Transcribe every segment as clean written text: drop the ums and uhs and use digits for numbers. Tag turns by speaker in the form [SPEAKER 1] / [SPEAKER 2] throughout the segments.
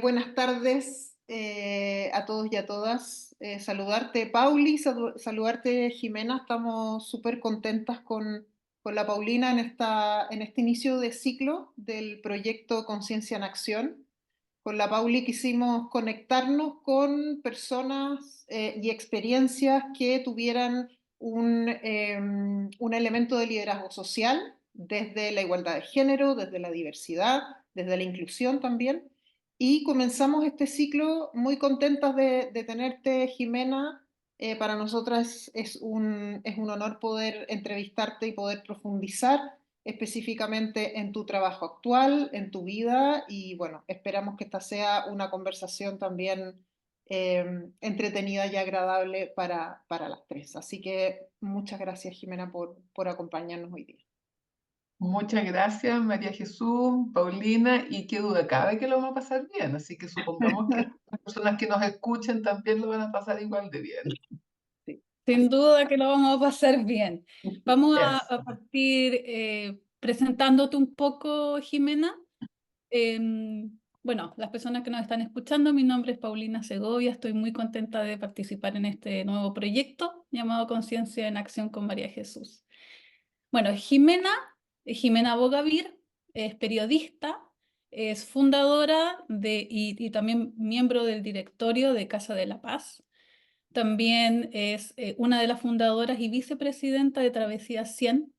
[SPEAKER 1] Buenas tardes a todos y a todas. Saludarte, Pauli, saludarte, Jimena. Estamos súper contentas con la Paulina en este inicio de ciclo del proyecto Conciencia en Acción. Con la Pauli quisimos conectarnos con personas y experiencias que tuvieran un elemento de liderazgo social desde la igualdad de género, desde la diversidad, desde la inclusión también. Y comenzamos este ciclo muy contentas de tenerte, Jimena. Para nosotras es un honor poder entrevistarte y poder profundizar específicamente en tu trabajo actual, en tu vida y bueno, esperamos que esta sea una conversación también entretenida y agradable para las tres. Así que muchas gracias, Jimena, por acompañarnos hoy día.
[SPEAKER 2] Muchas gracias, María Jesús, Paulina, y qué duda cabe que lo vamos a pasar bien, así que supongamos que las personas que nos escuchen también lo van a pasar igual de bien.
[SPEAKER 1] Sí,
[SPEAKER 3] Sin
[SPEAKER 1] así.
[SPEAKER 3] duda que lo vamos a pasar bien. Vamos
[SPEAKER 2] Eso.
[SPEAKER 3] a partir presentándote un poco, Jimena. Bueno, las personas que nos están escuchando, mi nombre es Paulina Segovia, estoy muy contenta de participar en este nuevo proyecto llamado Conciencia en Acción con María Jesús. Bueno, Jimena Bogavir es periodista, es fundadora y también miembro del directorio de Casa de la Paz. También es una de las fundadoras y vicepresidenta de Travesía 100.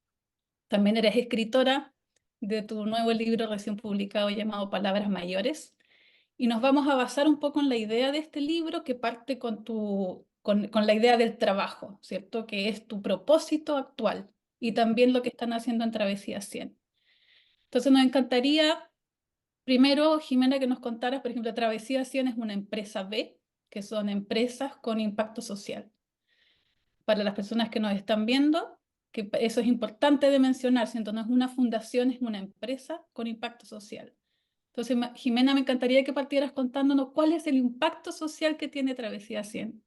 [SPEAKER 3] También eres escritora de tu nuevo libro recién publicado llamado Palabras Mayores. Y nos vamos a basar un poco en la idea de este libro que parte con la idea del trabajo, ¿cierto? Que es tu propósito actual y también lo que están haciendo en Travesía 100. Entonces nos encantaría, primero, Jimena, que nos contaras, por ejemplo, Travesía 100 es una empresa B, que son empresas con impacto social. Para las personas que nos están viendo, que eso es importante de mencionar, ¿cierto? No es una fundación, es una empresa con impacto social. Entonces, Jimena, me encantaría que partieras contándonos cuál es el impacto social que tiene Travesía 100.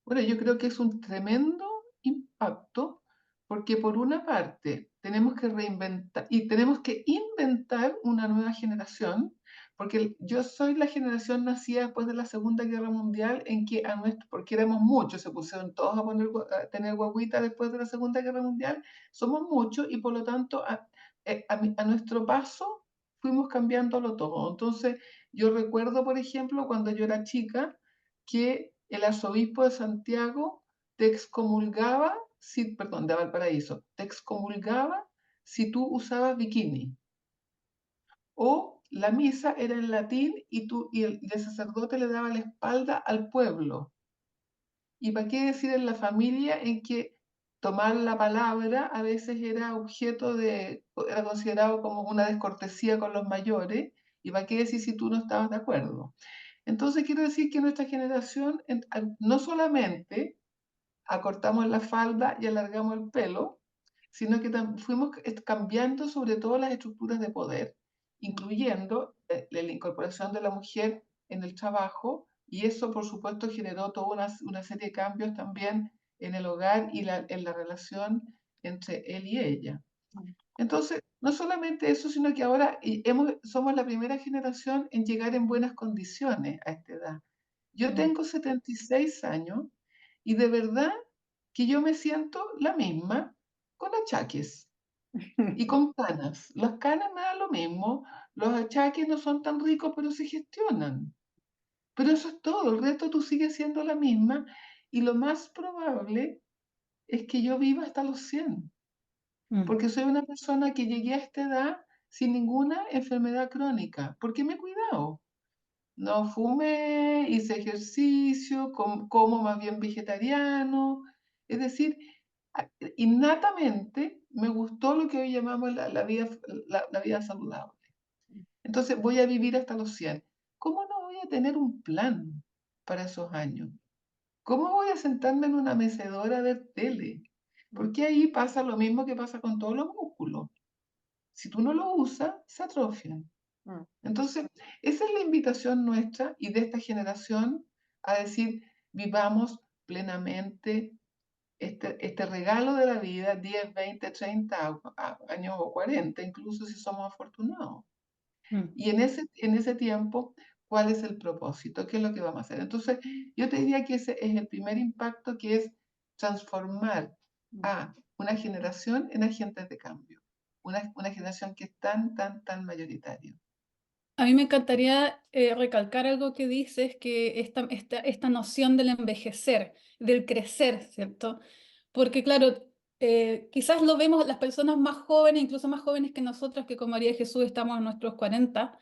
[SPEAKER 2] Bueno, yo creo que es un tremendo impacto porque por una parte tenemos que reinventar y tenemos que inventar una nueva generación, porque yo soy la generación nacida después de la Segunda Guerra Mundial en que porque éramos muchos, se pusieron todos a tener guaguita después de la Segunda Guerra Mundial, somos muchos y por lo tanto a nuestro paso fuimos cambiándolo todo. Entonces, yo recuerdo, por ejemplo, cuando yo era chica, que el arzobispo de Santiago te excomulgaba, perdón, de Valparaíso, te excomulgaba si tú usabas bikini. O la misa era en latín y el sacerdote le daba la espalda al pueblo. ¿Y para qué decir en la familia en que tomar la palabra a veces era considerado como una descortesía con los mayores? ¿Y para qué decir si tú no estabas de acuerdo? Entonces quiero decir que nuestra generación no solamente acortamos la falda y alargamos el pelo, sino que fuimos cambiando sobre todo las estructuras de poder, incluyendo la incorporación de la mujer en el trabajo, y eso por supuesto generó toda una serie de cambios también en el hogar y en la relación entre él y ella. Entonces, no solamente eso, sino que ahora somos la primera generación en llegar en buenas condiciones a esta edad. Yo tengo 76 años y de verdad que yo me siento la misma con achaques y con canas. Las canas me dan lo mismo, los achaques no son tan ricos, pero se gestionan. Pero eso es todo, el resto tú sigues siendo la misma y lo más probable es que yo viva hasta los 100
[SPEAKER 3] Mm.
[SPEAKER 2] porque soy una persona que llegué a esta edad sin ninguna enfermedad crónica, porque me he cuidado. No fumé, hice ejercicio, como más bien vegetariano. Es decir, innatamente me gustó lo que hoy llamamos la vida saludable. Entonces voy a vivir hasta los 100. ¿Cómo no voy a tener un plan para esos años? ¿Cómo voy a sentarme en una mecedora a ver tele? Porque ahí pasa lo mismo que pasa con todos los músculos. Si tú no lo usas, se atrofian. Entonces, esa es la invitación nuestra y de esta generación a decir, vivamos plenamente este regalo de la vida, 10, 20, 30 años o 40, incluso si somos afortunados.
[SPEAKER 3] Mm.
[SPEAKER 2] Y en ese tiempo, ¿cuál es el propósito? ¿Qué es lo que vamos a hacer? Entonces, yo te diría que ese es el primer impacto, que es transformar a una generación en agentes de cambio. Una generación que es tan, tan, tan mayoritaria.
[SPEAKER 3] A mí me encantaría recalcar algo que dices, que esta noción del envejecer, del crecer, ¿cierto? Porque claro, quizás lo vemos las personas más jóvenes, incluso más jóvenes que nosotros, que con María de Jesús estamos en nuestros 40,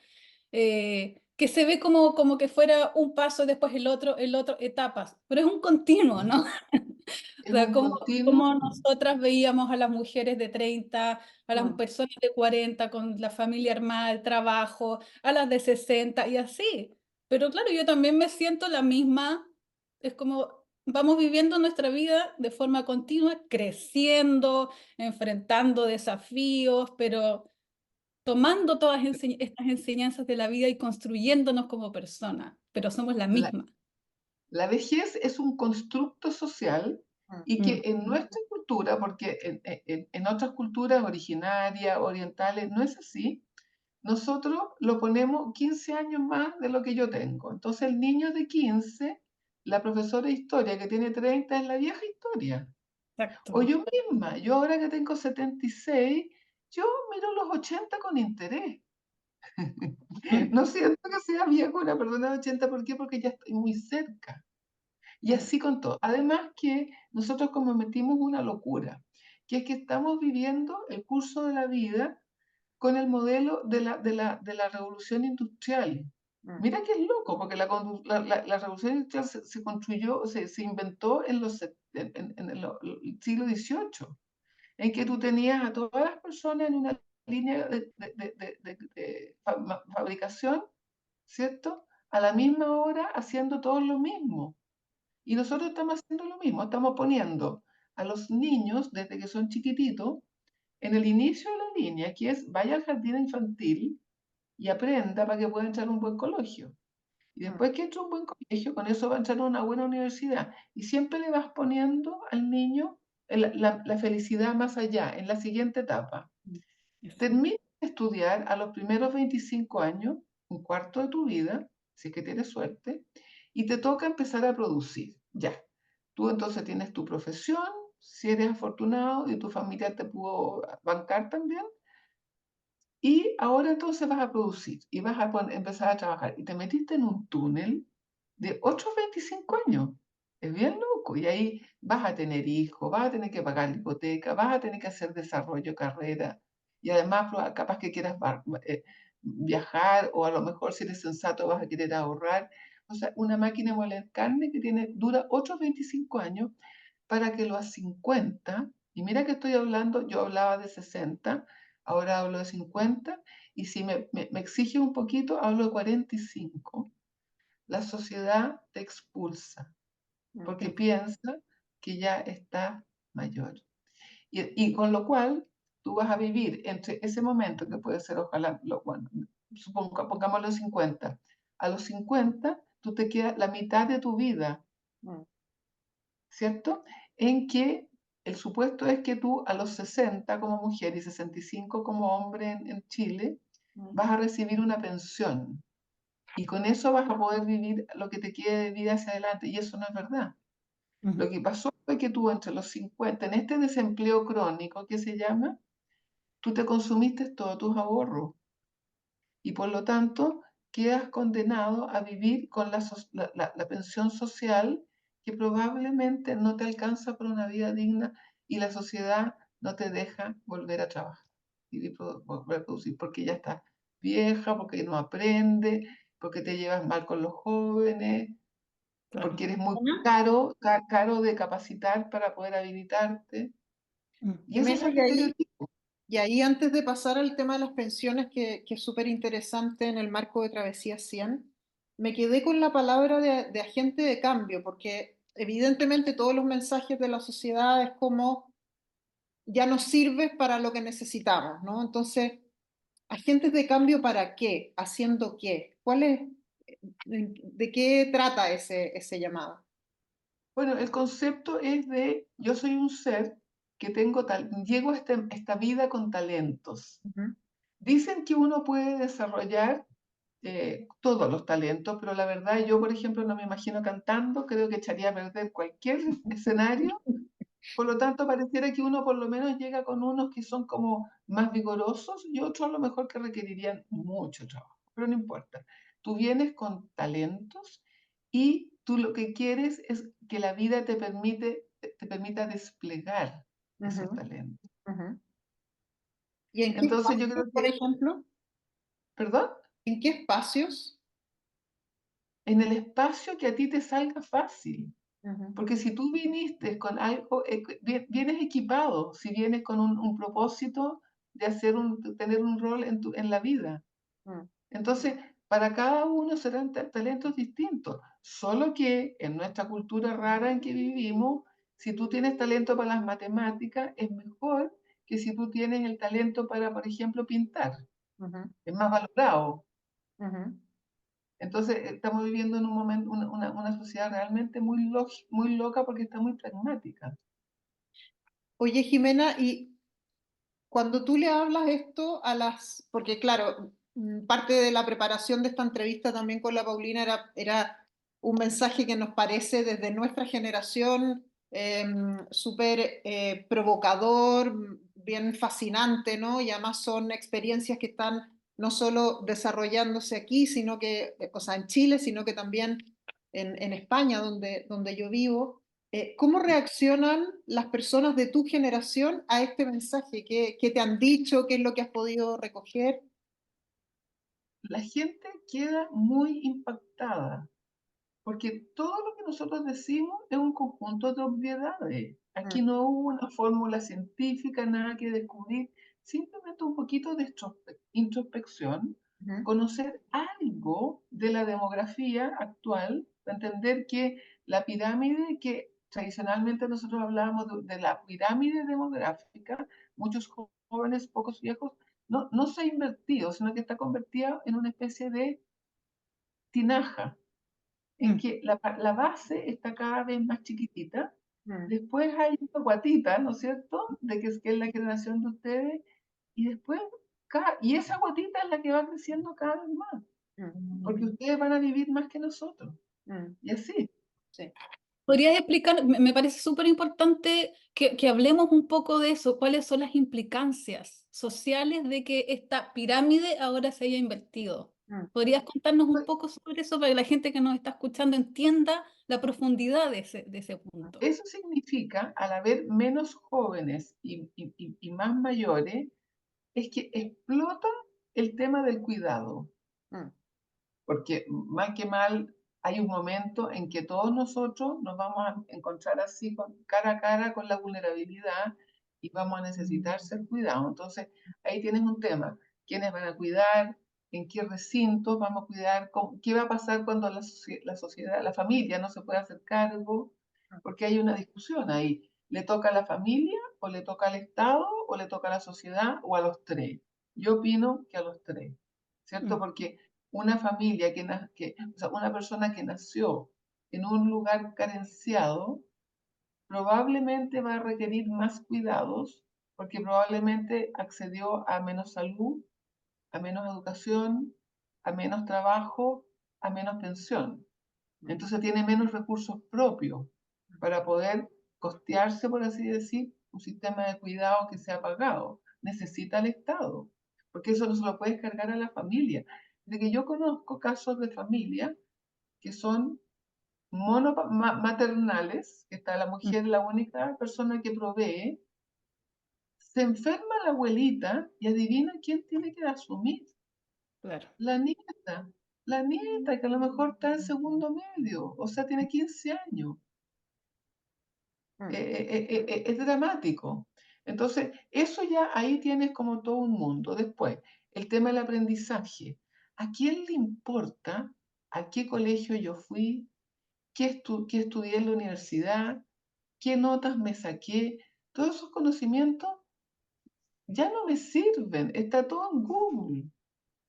[SPEAKER 3] que se ve como que fuera un paso, después el otro, etapas, pero es un continuo, ¿no? O
[SPEAKER 2] Es
[SPEAKER 3] sea,
[SPEAKER 2] un continuo.
[SPEAKER 3] como nosotras veíamos a las mujeres de 30, a las personas de 40 con la familia armada, el trabajo, a las de 60 y así. Pero claro, yo también me siento la misma, es como vamos viviendo nuestra vida de forma continua, creciendo, enfrentando desafíos, pero tomando todas estas enseñanzas de la vida y construyéndonos como personas, pero somos la
[SPEAKER 2] La,
[SPEAKER 3] misma.
[SPEAKER 2] la vejez es un constructo social y que
[SPEAKER 3] Mm,
[SPEAKER 2] en nuestra cultura, porque en otras culturas originarias, orientales, no es así, nosotros lo ponemos 15 años más de lo que yo tengo. Entonces el niño de 15, la profesora de historia que tiene 30 es la vieja historia. O
[SPEAKER 3] exacto.
[SPEAKER 2] yo misma, yo ahora que tengo 76, yo miro los 80 con interés.
[SPEAKER 3] Mm,
[SPEAKER 2] No siento que sea viejo una persona de 80, ¿por qué? Porque ya estoy muy cerca. Y
[SPEAKER 3] mm,
[SPEAKER 2] así con todo. Además que nosotros cometimos una locura, que es que estamos viviendo el curso de la vida con el modelo de la revolución industrial. Mira que es loco, porque la revolución industrial se construyó, se inventó en el siglo XVIII, en que tú tenías a todas las personas en una línea de fabricación, ¿cierto? A la misma hora haciendo todo lo mismo. Y nosotros estamos haciendo lo mismo, estamos poniendo a los niños desde que son chiquititos en el inicio de la línea, que es vaya al jardín infantil y aprenda para que pueda entrar a un buen colegio. Y después que entra a un buen colegio, con eso va a entrar a una buena universidad. Y siempre le vas poniendo al niño la felicidad más allá, en la siguiente etapa.
[SPEAKER 3] exacto.
[SPEAKER 2] Termina de estudiar a los primeros 25 años, un cuarto de tu vida, si es que tienes suerte, y te toca empezar a producir. Ya. Tú entonces tienes tu profesión, si eres afortunado y tu familia te pudo bancar también, y ahora entonces vas a producir y vas a empezar a trabajar. Y te metiste en un túnel de otros 25 años. Es bien loco. Y ahí vas a tener hijos, vas a tener que pagar la hipoteca, vas a tener que hacer desarrollo, carrera. Y además, capaz que quieras viajar, o a lo mejor si eres sensato vas a querer ahorrar. O sea, una máquina de moler carne que dura otros 25 años para que los 50, y mira que estoy hablando, yo hablaba de 60, ahora hablo de 50, y si me exige un poquito, hablo de 45, la sociedad te expulsa, porque piensa que ya está mayor. Y con lo cual, tú vas a vivir entre ese momento, que puede ser, ojalá, bueno, pongámoslo 50, a los 50, tú te quedas la mitad de tu vida, ¿cierto? En que el supuesto es que tú a los 60 como mujer y 65 como hombre en Chile, vas a recibir una pensión y con eso vas a poder vivir lo que te quede de vida hacia adelante, y eso no es verdad. Lo que pasó fue que tú entre los 50, en este desempleo crónico que se llama, tú te consumiste todos tus ahorros y por lo tanto quedas condenado a vivir con la pensión social, que probablemente no te alcanza para una vida digna, y la sociedad no te deja volver a trabajar y volver a producir porque ya estás vieja, porque no aprende, porque te llevas mal con los jóvenes,
[SPEAKER 3] Claro.
[SPEAKER 2] porque eres muy
[SPEAKER 3] Ana,
[SPEAKER 2] caro de capacitar para poder habilitarte. Y esos
[SPEAKER 1] Jimena,
[SPEAKER 2] son estereotipos.
[SPEAKER 1] y ahí antes de pasar al tema de las pensiones, que es súper interesante en el marco de Travesía 100, me quedé con la palabra de agente de cambio, porque evidentemente todos los mensajes de la sociedad es como ya no sirves para lo que necesitamos, ¿no? Entonces, ¿agentes de cambio para qué? ¿Haciendo qué? ¿Cuál es, de qué trata ese llamado?
[SPEAKER 2] Bueno, el concepto es de yo soy un ser que llego a esta vida con talentos.
[SPEAKER 1] Ujú.
[SPEAKER 2] Dicen que uno puede desarrollar todos los talentos, pero la verdad yo, por ejemplo, no me imagino cantando, creo que echaría a perder cualquier escenario. Por lo tanto, pareciera que uno por lo menos llega con unos que son como más vigorosos y otros a lo mejor que requerirían mucho trabajo, pero no importa. Tú vienes con talentos y tú lo que quieres es que la vida te permita desplegar esos
[SPEAKER 1] Ujú,
[SPEAKER 2] talentos.
[SPEAKER 1] ujú. ¿Y en qué
[SPEAKER 2] Entonces yo
[SPEAKER 1] espacios,
[SPEAKER 2] creo
[SPEAKER 1] por
[SPEAKER 2] que,
[SPEAKER 1] ejemplo?
[SPEAKER 2] perdón,
[SPEAKER 1] ¿En qué espacios?
[SPEAKER 2] en el espacio que a ti te salga fácil.
[SPEAKER 1] Ujú,
[SPEAKER 2] Porque si tú viniste con algo, vienes equipado, si vienes con un propósito de tener un rol en la vida.
[SPEAKER 1] mm,
[SPEAKER 2] Entonces, para cada uno serán talentos distintos. Solo que en nuestra cultura rara en que vivimos, si tú tienes talento para las matemáticas, es mejor que si tú tienes el talento para, por ejemplo, pintar.
[SPEAKER 1] ujú,
[SPEAKER 2] Es más valorado.
[SPEAKER 1] ujú.
[SPEAKER 2] Entonces, estamos viviendo en un momento, una sociedad realmente muy loca porque está muy pragmática.
[SPEAKER 1] Oye, Jimena, y cuando tú le hablas esto a porque claro, parte de la preparación de esta entrevista también con la Paulina era un mensaje que nos parece desde nuestra generación súper provocador, bien fascinante, ¿no? Y además son experiencias que están no solo desarrollándose aquí, sino que, o sea, en Chile, sino que también en España, donde yo vivo. ¿Cómo reaccionan las personas de tu generación a este mensaje? ¿Qué te han dicho? ¿Qué es lo que has podido recoger?
[SPEAKER 2] La gente queda muy impactada, porque todo lo que nosotros decimos es un conjunto de obviedades.
[SPEAKER 1] Mm,
[SPEAKER 2] Aquí no hubo una fórmula científica, nada que descubrir, simplemente un poquito de introspección,
[SPEAKER 1] ujú,
[SPEAKER 2] conocer algo de la demografía actual, entender que la pirámide que tradicionalmente nosotros hablábamos de la pirámide demográfica, muchos jóvenes, pocos viejos, no se ha invertido, sino que está convertida en una especie de tinaja en
[SPEAKER 1] mm,
[SPEAKER 2] que la base está cada vez más chiquitita.
[SPEAKER 1] mm,
[SPEAKER 2] Después hay una guatita, ¿no es cierto? Que es la generación de ustedes. Y después, y esa guatita es la que va creciendo cada vez más. Porque
[SPEAKER 1] mm,
[SPEAKER 2] ustedes van a vivir más que nosotros.
[SPEAKER 1] mm,
[SPEAKER 2] Y así.
[SPEAKER 1] sí.
[SPEAKER 3] ¿Podrías explicar? Me parece súper importante que hablemos un poco de eso. ¿Cuáles son las implicancias sociales de que esta pirámide ahora se haya invertido?
[SPEAKER 1] Mm,
[SPEAKER 3] ¿Podrías contarnos un
[SPEAKER 2] Pues,
[SPEAKER 3] poco sobre eso para que la gente que nos está escuchando entienda la profundidad de ese punto?
[SPEAKER 2] eso significa, al haber menos jóvenes y más mayores, es que explota el tema del cuidado.
[SPEAKER 1] mm,
[SPEAKER 2] Porque mal que mal hay un momento en que todos nosotros nos vamos a encontrar así cara a cara con la vulnerabilidad y vamos a necesitar ser cuidados. Entonces, ahí tienes un tema. ¿Quiénes van a cuidar? ¿En qué recintos vamos a cuidar? ¿Qué va a pasar cuando la sociedad, la familia no se puede hacer cargo? Porque hay una discusión ahí. ¿Le toca a la familia o le toca al Estado o le toca a la sociedad o a los tres? Yo opino que a los tres, ¿cierto?
[SPEAKER 3] Mm,
[SPEAKER 2] Porque una familia o sea, una persona que nació en un lugar carenciado, probablemente va a requerir más cuidados porque probablemente accedió a menos salud, a menos educación, a menos trabajo, a menos pensión.
[SPEAKER 1] mm,
[SPEAKER 2] Entonces tiene menos recursos propios para poder costearse, por así decir, un sistema de cuidado que sea pagado. Necesita el Estado, porque eso no se lo puede cargar a la familia. De que yo conozco casos de familia que son maternales, que está la
[SPEAKER 3] mm,
[SPEAKER 2] mujer, la única persona que provee, se enferma la abuelita y adivina quién tiene que asumir.
[SPEAKER 3] claro.
[SPEAKER 2] La nieta, la nieta que a lo mejor está en segundo medio, o sea, tiene 15 años.
[SPEAKER 1] mm,
[SPEAKER 2] Es dramático. Entonces, eso ya ahí tienes como todo un mundo. Después, el tema del aprendizaje. ¿A quién le importa a qué colegio yo fui? ¿Qué estudié en la universidad? ¿Qué notas me saqué? Todos esos conocimientos ya no me sirven. Está todo en Google.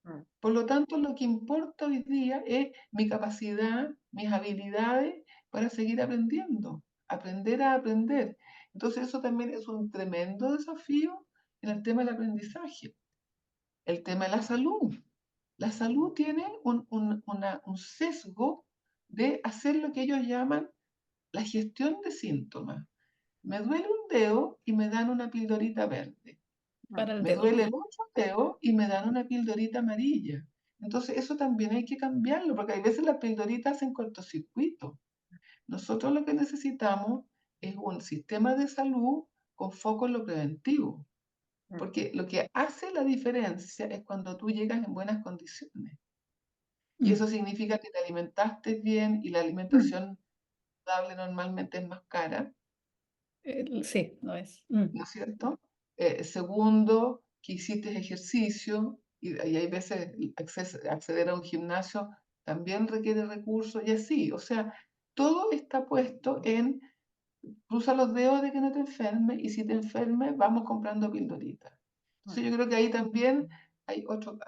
[SPEAKER 1] mm.
[SPEAKER 2] Por lo tanto, lo que importa hoy día es mi capacidad, mis habilidades para seguir aprendiendo, aprender a aprender. Entonces, eso también es un tremendo desafío en el tema del aprendizaje. el tema de la salud. La salud tiene un sesgo de hacer lo que ellos llaman la gestión de síntomas. Me duele un dedo y me dan una pildorita verde.
[SPEAKER 3] Para el
[SPEAKER 2] Me
[SPEAKER 3] dedo.
[SPEAKER 2] duele el otro dedo y me dan una pildorita amarilla. Entonces eso también hay que cambiarlo, porque hay veces las pildoritas hacen cortocircuito. Nosotros lo que necesitamos es un sistema de salud con foco en lo preventivo, porque lo que hace la diferencia es cuando tú llegas en buenas condiciones. Y
[SPEAKER 3] Mm,
[SPEAKER 2] eso significa que te alimentaste bien y la alimentación saludable normalmente es más cara,
[SPEAKER 3] sí, lo es.
[SPEAKER 2] ¿no es cierto? Segundo, que hiciste ejercicio y hay veces acceder a un gimnasio también requiere recursos y así. O sea, todo está puesto en cruza los dedos de que no te enfermes y si te enfermes vamos comprando pildoritas. Entonces yo creo que ahí también hay otro.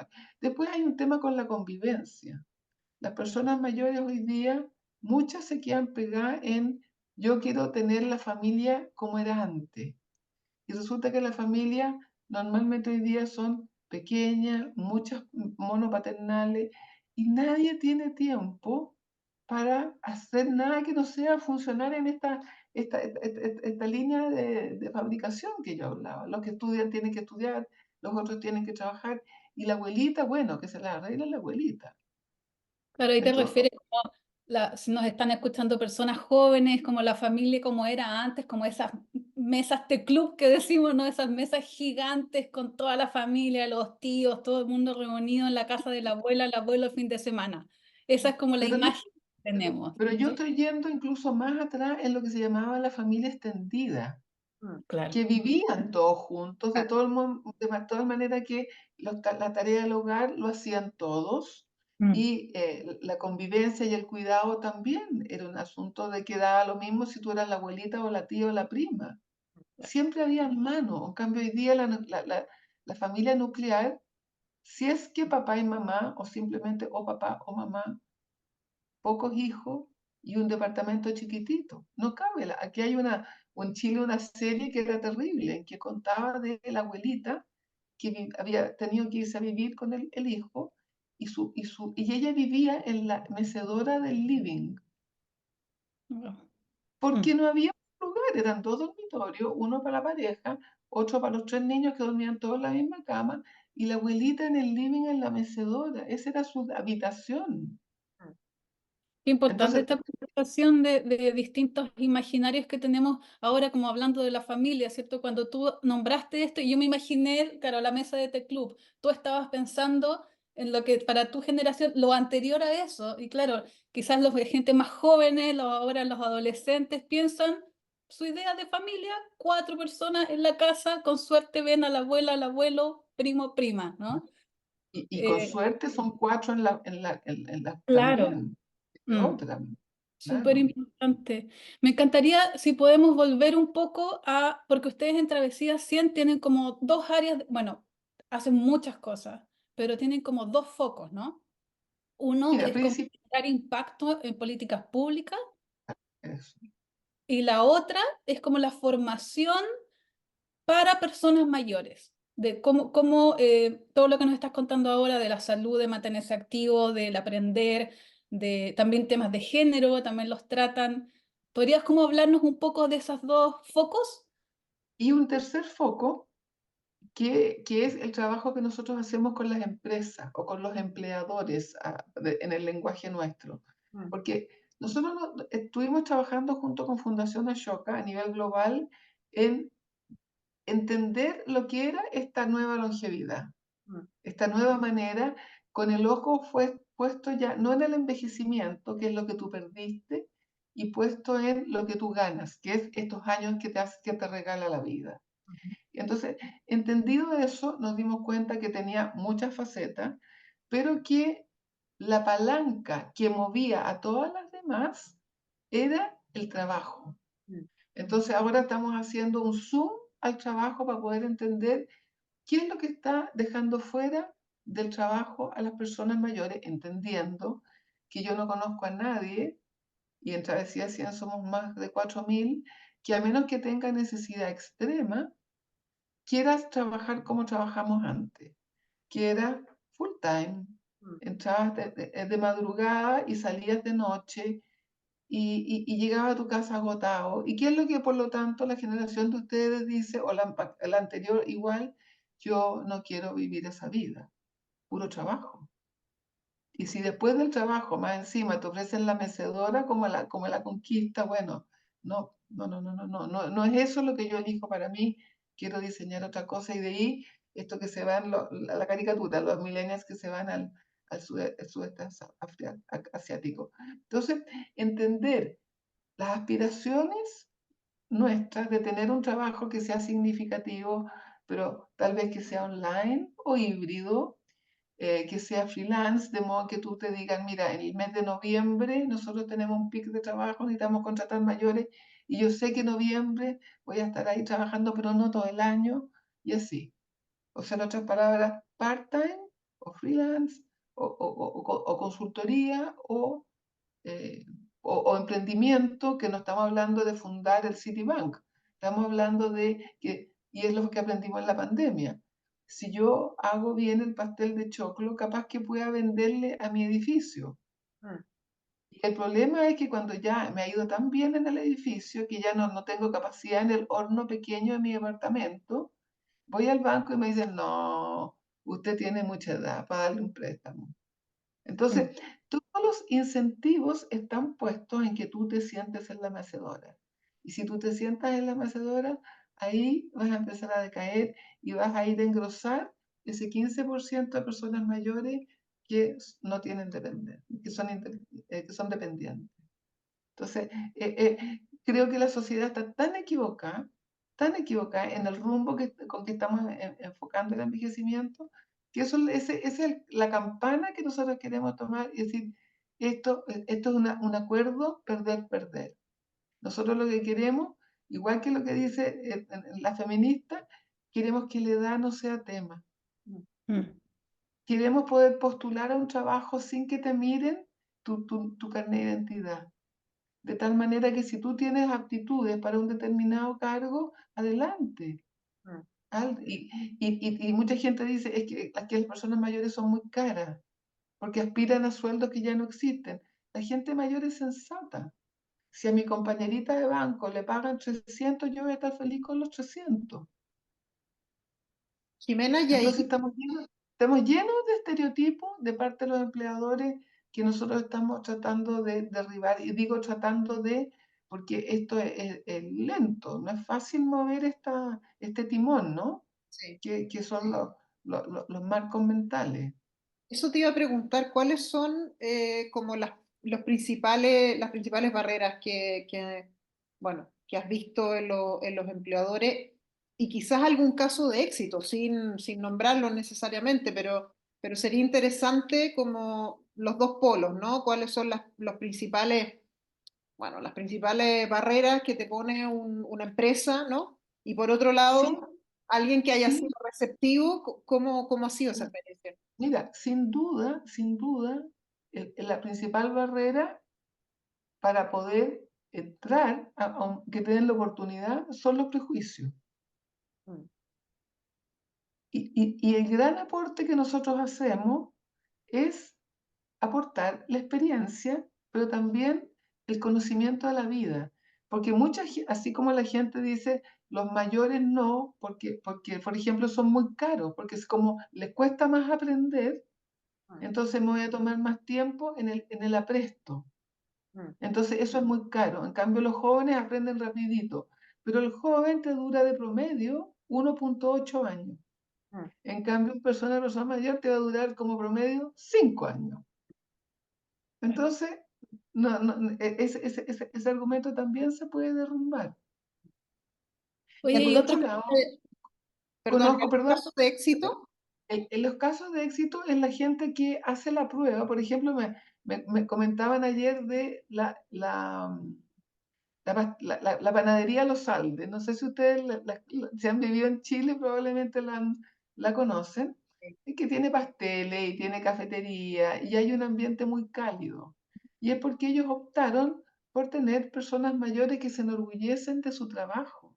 [SPEAKER 2] Después hay un tema con la convivencia. Las personas mayores hoy día, muchas se quedan pegadas en yo quiero tener la familia como era antes. Y resulta que las familias normalmente hoy día son pequeñas, muchas monopaternales, y nadie tiene tiempo para hacer nada que no sea funcionar en esta línea de fabricación que yo hablaba. Los que estudian tienen que estudiar, los otros tienen que trabajar, y la abuelita, bueno, que se la arregle la abuelita.
[SPEAKER 3] Claro, ahí te
[SPEAKER 2] Entonces,
[SPEAKER 3] refieres como si nos están escuchando personas jóvenes, como la familia como era antes, como esas mesas de club que decimos, ¿no? Esas mesas gigantes con toda la familia, los tíos, todo el mundo reunido en la casa de la abuela, el abuelo el fin de semana. Esa es como la
[SPEAKER 2] pero yo,
[SPEAKER 3] imagen que tenemos,
[SPEAKER 2] pero yo
[SPEAKER 3] ¿sí?
[SPEAKER 2] estoy yendo incluso más atrás en lo que se llamaba la familia extendida,
[SPEAKER 3] Claro.
[SPEAKER 2] que vivían todos juntos, de tal manera que la tarea del hogar lo hacían todos
[SPEAKER 3] Mm,
[SPEAKER 2] y la convivencia y el cuidado también era un asunto de que daba lo mismo si tú eras la abuelita o la tía o la prima. Siempre había mano. En cambio, hoy día la familia nuclear, si es que papá y mamá, o simplemente o papá o mamá, pocos hijos y un departamento chiquitito. No cabe. Aquí hay en Chile una serie que era terrible, en que contaba de la abuelita que había tenido que irse a vivir con el hijo y ella vivía en la mecedora del living,
[SPEAKER 3] wow.
[SPEAKER 2] porque
[SPEAKER 3] Mm.
[SPEAKER 2] no había lugar, eran dos dormitorios, uno para la pareja, otro para los tres niños que dormían todos en la misma cama, y la abuelita en el living en la mecedora, esa era su habitación.
[SPEAKER 3] Qué importante
[SPEAKER 2] Entonces,
[SPEAKER 3] esta presentación de distintos imaginarios que tenemos ahora, como hablando de la familia, ¿cierto? Cuando tú nombraste esto, yo me imaginé, claro, la mesa de este club, tú estabas pensando en lo que para tu generación, lo anterior a eso, y claro, quizás los de gente más jóvenes, ahora los adolescentes, piensan su idea de familia, 4 personas en la casa, con suerte ven a la abuela, al abuelo, primo, prima, ¿no?
[SPEAKER 2] y con
[SPEAKER 3] Eh,
[SPEAKER 2] suerte son cuatro en la
[SPEAKER 3] claro.
[SPEAKER 2] también, de
[SPEAKER 3] Mm.
[SPEAKER 2] otra,
[SPEAKER 3] Súper
[SPEAKER 2] claro.
[SPEAKER 3] importante. Me encantaría si podemos volver un poco porque ustedes en Travesía 100 tienen como dos áreas, bueno, hacen muchas cosas, pero tienen como dos focos, ¿no? Uno
[SPEAKER 2] Mira,
[SPEAKER 3] es como generar impacto en políticas públicas
[SPEAKER 2] eso.
[SPEAKER 3] y la otra es como la formación para personas mayores, de todo lo que nos estás contando ahora de la salud, de mantenerse activo, del aprender, de también temas de género, también los tratan. ¿Podrías como hablarnos un poco de esos dos focos?
[SPEAKER 2] Y un tercer foco, que es el trabajo que nosotros hacemos con las empresas o con los empleadores en el lenguaje nuestro. Porque nosotros estuvimos trabajando junto con Fundación Ashoka a nivel global en entender lo que era esta nueva longevidad, esta nueva manera, con el ojo fue puesto ya no en el envejecimiento, que es lo que tú perdiste, y puesto en lo que tú ganas, que es estos años que te regala la vida. Entonces, entendido eso, nos dimos cuenta que tenía muchas facetas, pero que la palanca que movía a todas las demás era el trabajo. Entonces, ahora estamos haciendo un zoom al trabajo para poder entender qué es lo que está dejando fuera del trabajo a las personas mayores, entendiendo que yo no conozco a nadie, y en Travesía 100 somos más de 4.000, que a menos que tenga necesidad extrema, quieras trabajar como trabajamos antes. que era full time. Entrabas de madrugada y salías de noche y llegaba a tu casa agotado. ¿Y qué es lo que, por lo tanto, la generación de ustedes dice, o la anterior igual, yo no quiero vivir esa vida, puro trabajo? Y si después del trabajo, más encima, te ofrecen la mecedora como la conquista, bueno, no es eso lo que yo elijo para mí, quiero diseñar otra cosa y de ahí esto que se va en la caricatura, los millennials que se van al sudeste asiático. Entonces, entender las aspiraciones nuestras de tener un trabajo que sea significativo, pero tal vez que sea online o híbrido, que sea freelance, de modo que tú te digan, mira, en el mes de noviembre nosotros tenemos un pic de trabajo, necesitamos contratar mayores, y yo sé que en noviembre voy a estar ahí trabajando, pero no todo el año, y así. O sea, en otras palabras, part-time o freelance o consultoría eh, o emprendimiento, que no estamos hablando de fundar el Citibank, estamos hablando de que, y es lo que aprendimos en la pandemia, si yo hago bien el pastel de choclo, capaz que pueda venderle a mi edificio.
[SPEAKER 1] Mm.
[SPEAKER 2] Y el problema es que cuando ya me ha ido tan bien en el edificio que ya no tengo capacidad en el horno pequeño de mi departamento, voy al banco y me dicen, no, usted tiene mucha edad para darle un préstamo.
[SPEAKER 1] Mm.
[SPEAKER 2] Entonces, todos los incentivos están puestos en que tú te sientes en la mecedora. Y si tú te sientas en la mecedora, ahí vas a empezar a decaer y vas a ir a engrosar ese 15% de personas mayores que no tienen dependencia, que son dependientes. Entonces, creo que la sociedad está tan equivocada en el rumbo con que estamos enfocando el envejecimiento, que esa es la campana que nosotros queremos tomar y decir, esto es un acuerdo perder-perder. Nosotros lo que queremos, igual que lo que dice la feminista, queremos que la edad no sea tema.
[SPEAKER 3] Mm.
[SPEAKER 2] Queremos poder postular a un trabajo sin que te miren tu carnet de identidad. De tal manera que si tú tienes aptitudes para un determinado cargo, adelante.
[SPEAKER 1] Mm.
[SPEAKER 2] Y mucha gente dice, es que las personas mayores son muy caras, porque aspiran a sueldos que ya no existen. La gente mayor es sensata. Si a mi compañerita de banco le pagan 300, yo voy a estar feliz con los 300.
[SPEAKER 1] Jimena, y
[SPEAKER 2] Entonces
[SPEAKER 1] ahí,
[SPEAKER 2] estamos llenos de estereotipos de parte de los empleadores que nosotros estamos tratando de derribar. Y digo tratando de, porque esto es lento, no es fácil mover este timón, ¿no?
[SPEAKER 1] sí.
[SPEAKER 2] Que son los marcos mentales.
[SPEAKER 1] Eso te iba a preguntar, ¿cuáles son como las principales barreras bueno, que has visto en los empleadores y quizás algún caso de éxito, sin nombrarlo necesariamente, pero sería interesante como los dos polos, ¿no? ¿Cuáles son los principales, bueno, las principales barreras que te pone una empresa, ¿no? Y por otro
[SPEAKER 2] Sí,
[SPEAKER 1] lado, alguien que haya sido
[SPEAKER 2] sí.
[SPEAKER 1] receptivo, ¿cómo ha sido esa experiencia?
[SPEAKER 2] Mira, sin duda, la principal barrera para poder entrar, que te den la oportunidad, son los prejuicios.
[SPEAKER 1] Mm.
[SPEAKER 2] Y el gran aporte que nosotros hacemos es aportar la experiencia, pero también el conocimiento de la vida. Porque así como la gente dice, los mayores no, porque, por ejemplo, son muy caros, porque es como les cuesta más aprender,
[SPEAKER 1] Mm.
[SPEAKER 2] entonces me voy a tomar más tiempo en el apresto.
[SPEAKER 1] Mm.
[SPEAKER 2] Entonces eso es muy caro. En cambio, los jóvenes aprenden rapidito, pero el joven te dura de promedio 1,8 años.
[SPEAKER 1] Mm.
[SPEAKER 2] En cambio, una persona mayor te va a durar como promedio 5 años. Entonces, ese argumento también se puede derrumbar.
[SPEAKER 3] Oye,
[SPEAKER 2] Y por
[SPEAKER 3] y
[SPEAKER 2] otro
[SPEAKER 3] otra
[SPEAKER 2] lado,
[SPEAKER 1] Perdón, ¿y
[SPEAKER 2] conozco,
[SPEAKER 1] algún
[SPEAKER 2] perdón,
[SPEAKER 1] caso de éxito?
[SPEAKER 2] en los casos de éxito es la gente que hace la prueba. Por ejemplo, me comentaban ayer de la panadería Los Aldes. No sé si ustedes, si han vivido en Chile, probablemente la conocen. Es que tiene pasteles y tiene cafetería y hay un ambiente muy cálido. Y es porque ellos optaron por tener personas mayores que se enorgullecen de su trabajo.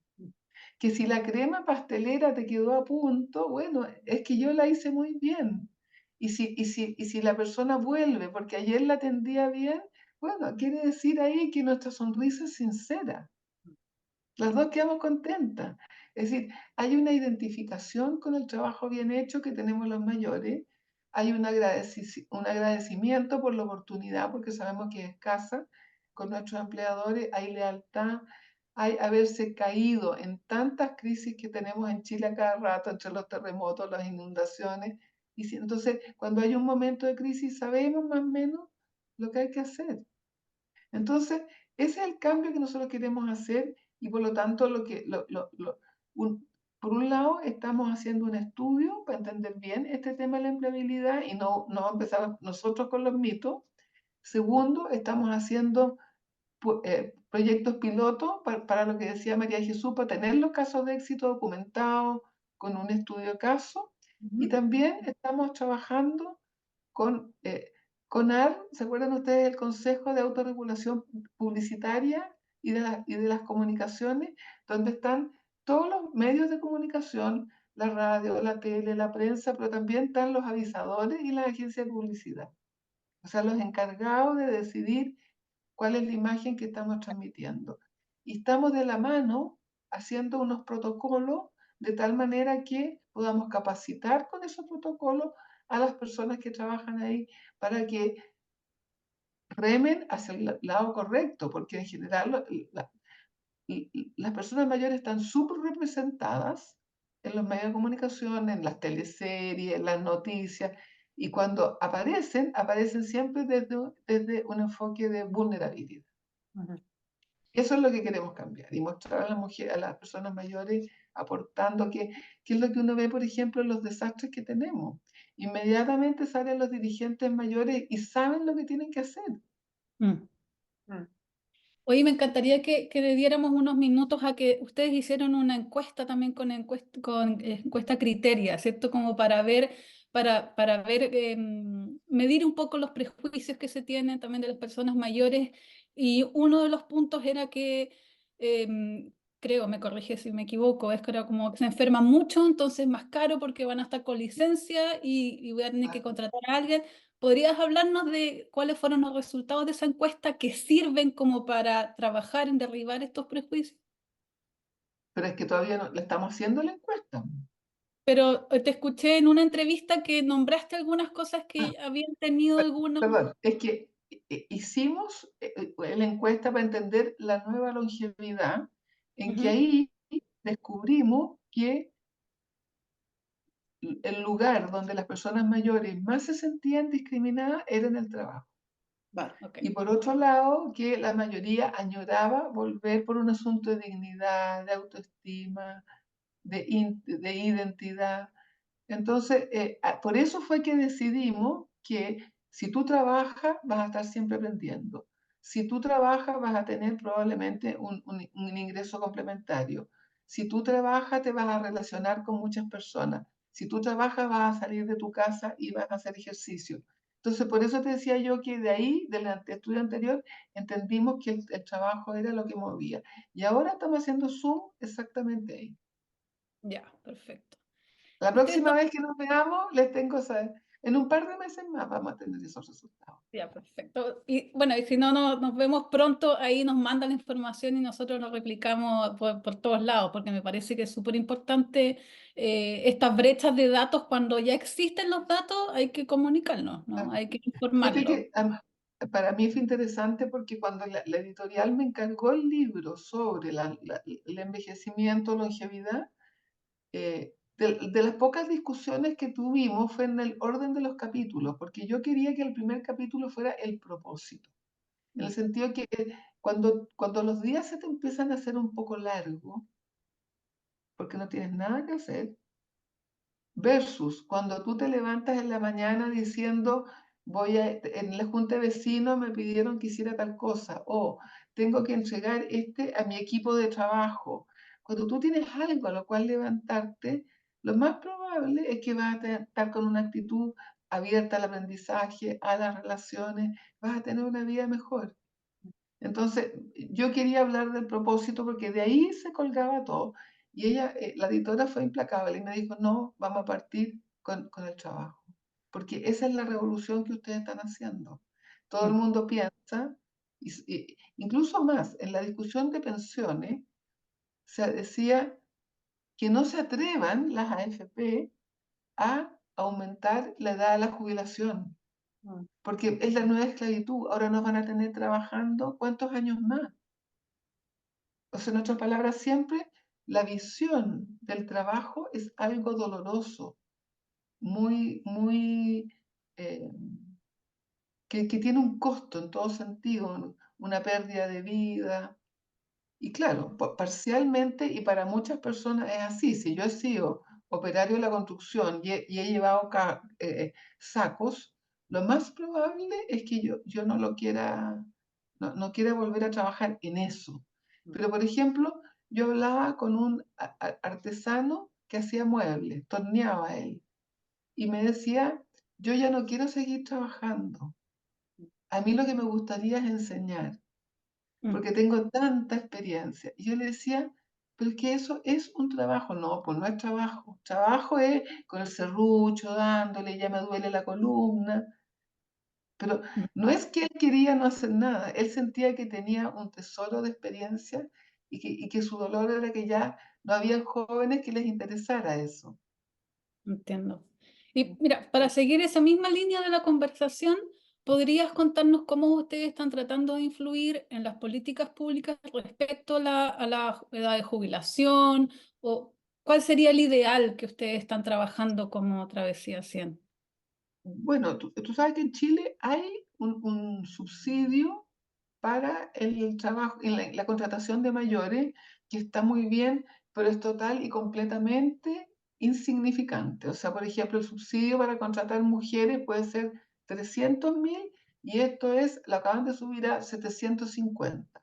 [SPEAKER 2] que si la crema pastelera te quedó a punto, bueno, es que yo la hice muy bien. Y si la persona vuelve porque ayer la atendía bien, bueno, quiere decir ahí que nuestra sonrisa es sincera. Las dos quedamos contentas. Es decir, hay una identificación con el trabajo bien hecho que tenemos los mayores, hay un agradecimiento por la oportunidad, porque sabemos que es escasa con nuestros empleadores, hay lealtad, hay haberse caído en tantas crisis que tenemos en Chile a cada rato, entre los terremotos, las inundaciones. Entonces, cuando hay un momento de crisis, sabemos más o menos lo que hay que hacer. Entonces, ese es el cambio que nosotros queremos hacer y por lo tanto por un lado estamos haciendo un estudio para entender bien este tema de la empleabilidad y no empezar nosotros con los mitos. Segundo, estamos haciendo proyectos pilotos para lo que decía María Jesús, para tener los casos de éxito documentados con un estudio de caso. Y también estamos trabajando con CONAR, ¿se acuerdan ustedes del Consejo de Autorregulación Publicitaria y de las Comunicaciones? Donde están todos los medios de comunicación, la radio, la tele, la prensa, pero también están los avisadores y las agencias de publicidad. O sea, los encargados de decidir cuál es la imagen que estamos transmitiendo. Y estamos de la mano haciendo unos protocolos de tal manera que podamos capacitar con esos protocolos a las personas que trabajan ahí para que remen hacia el lado correcto, porque en general las personas mayores están súper representadas en los medios de comunicación, en las teleseries, en las noticias, y cuando aparecen siempre desde un enfoque de vulnerabilidad. Eso es lo que queremos cambiar y mostrar a las mujeres, a las personas mayores aportando que es lo que uno ve, por ejemplo, en los desastres que tenemos. Inmediatamente salen los dirigentes mayores y saben lo que tienen que hacer.
[SPEAKER 3] Mm. Oye, me encantaría que le diéramos unos minutos a que ustedes hicieron una encuesta también con encuesta criteria, ¿cierto? Como para ver, medir un poco los prejuicios que se tienen también de las personas mayores. Y uno de los puntos era que, creo, me corrige si me equivoco, es que era como que se enferman mucho, entonces es más caro porque van a estar con licencia y voy a tener que contratar a alguien. ¿Podrías hablarnos de cuáles fueron los resultados de esa encuesta que sirven como para trabajar en derribar estos prejuicios?
[SPEAKER 2] Pero es que todavía no le estamos haciendo la encuesta.
[SPEAKER 3] Pero te escuché en una entrevista que nombraste algunas cosas que habían tenido algunos...
[SPEAKER 2] Perdón, es que hicimos la encuesta para entender la nueva longevidad, en que ahí descubrimos que el lugar donde las personas mayores más se sentían discriminadas era en el trabajo.
[SPEAKER 1] Vale.
[SPEAKER 2] Y por otro lado, que la mayoría añoraba volver por un asunto de dignidad, de autoestima, de identidad. Entonces, por eso fue que decidimos que si tú trabajas, vas a estar siempre aprendiendo. Si tú trabajas, vas a tener probablemente un ingreso complementario. Si tú trabajas, te vas a relacionar con muchas personas. Si tú trabajas, vas a salir de tu casa y vas a hacer ejercicio. Entonces, por eso te decía yo que de ahí, del estudio anterior, entendimos que el trabajo era lo que movía. Y ahora estamos haciendo Zoom exactamente ahí.
[SPEAKER 3] Ya, perfecto.
[SPEAKER 2] La
[SPEAKER 3] Ustedes
[SPEAKER 2] próxima vez que nos veamos, les tengo, en un par de meses más vamos a tener esos resultados.
[SPEAKER 3] Ya, perfecto. Y bueno, y si no, nos vemos pronto, ahí nos mandan la información y nosotros lo replicamos por todos lados, porque me parece que es súper importante estas brechas de datos. Cuando ya existen los datos, hay que comunicarnos, ¿no? Hay que
[SPEAKER 2] Fíjate
[SPEAKER 3] informarlo.
[SPEAKER 2] que para mí fue interesante porque cuando la editorial me encargó el libro sobre el envejecimiento, longevidad, de las pocas discusiones que tuvimos fue en el orden de los capítulos, porque yo quería que el primer capítulo fuera el propósito, en el sentido que cuando los días se te empiezan a hacer un poco largos, porque no tienes nada que hacer, versus cuando tú te levantas en la mañana diciendo, en la junta de vecinos me pidieron que hiciera tal cosa, o tengo que entregar a mi equipo de trabajo. Cuando tú tienes algo a lo cual levantarte, lo más probable es que vas a estar con una actitud abierta al aprendizaje, a las relaciones, vas a tener una vida mejor. Entonces, yo quería hablar del propósito porque de ahí se colgaba todo. Y ella, la editora fue implacable y me dijo, no, vamos a partir con el trabajo, porque esa es la revolución que ustedes están haciendo. Todo el mundo piensa, incluso más, en la discusión de pensiones, se decía que no se atrevan las AFP a aumentar la edad de la jubilación, porque es la nueva esclavitud. Ahora nos van a tener trabajando ¿cuántos años más? O sea, en otras palabras, siempre la visión del trabajo es algo doloroso, muy, muy, eh, que tiene un costo en todo sentido, una pérdida de vida. Y claro, parcialmente y para muchas personas es así. Si yo he sido operario de la construcción y he llevado sacos, lo más probable es que yo no lo quiera, no quiera volver a trabajar en eso. Pero, por ejemplo, yo hablaba con un artesano que hacía muebles, torneaba él, y me decía, yo ya no quiero seguir trabajando. A mí lo que me gustaría es enseñar porque tengo tanta experiencia. Y yo le decía, pero es que eso es un trabajo. No, pues no es trabajo. Trabajo es con el serrucho dándole, ya me duele la columna. Pero no es que él quería no hacer nada, él sentía que tenía un tesoro de experiencia y que su dolor era que ya no había jóvenes que les interesara eso.
[SPEAKER 3] Entiendo. Y mira, para seguir esa misma línea de la conversación, ¿podrías contarnos cómo ustedes están tratando de influir en las políticas públicas respecto a la edad de jubilación? ¿O cuál sería el ideal que ustedes están trabajando como Travesía 100?
[SPEAKER 2] Bueno, tú sabes que en Chile hay un subsidio para el trabajo, en la contratación de mayores, que está muy bien, pero es total y completamente insignificante. O sea, por ejemplo, el subsidio para contratar mujeres puede ser 300.000 y esto lo acaban de subir a 750.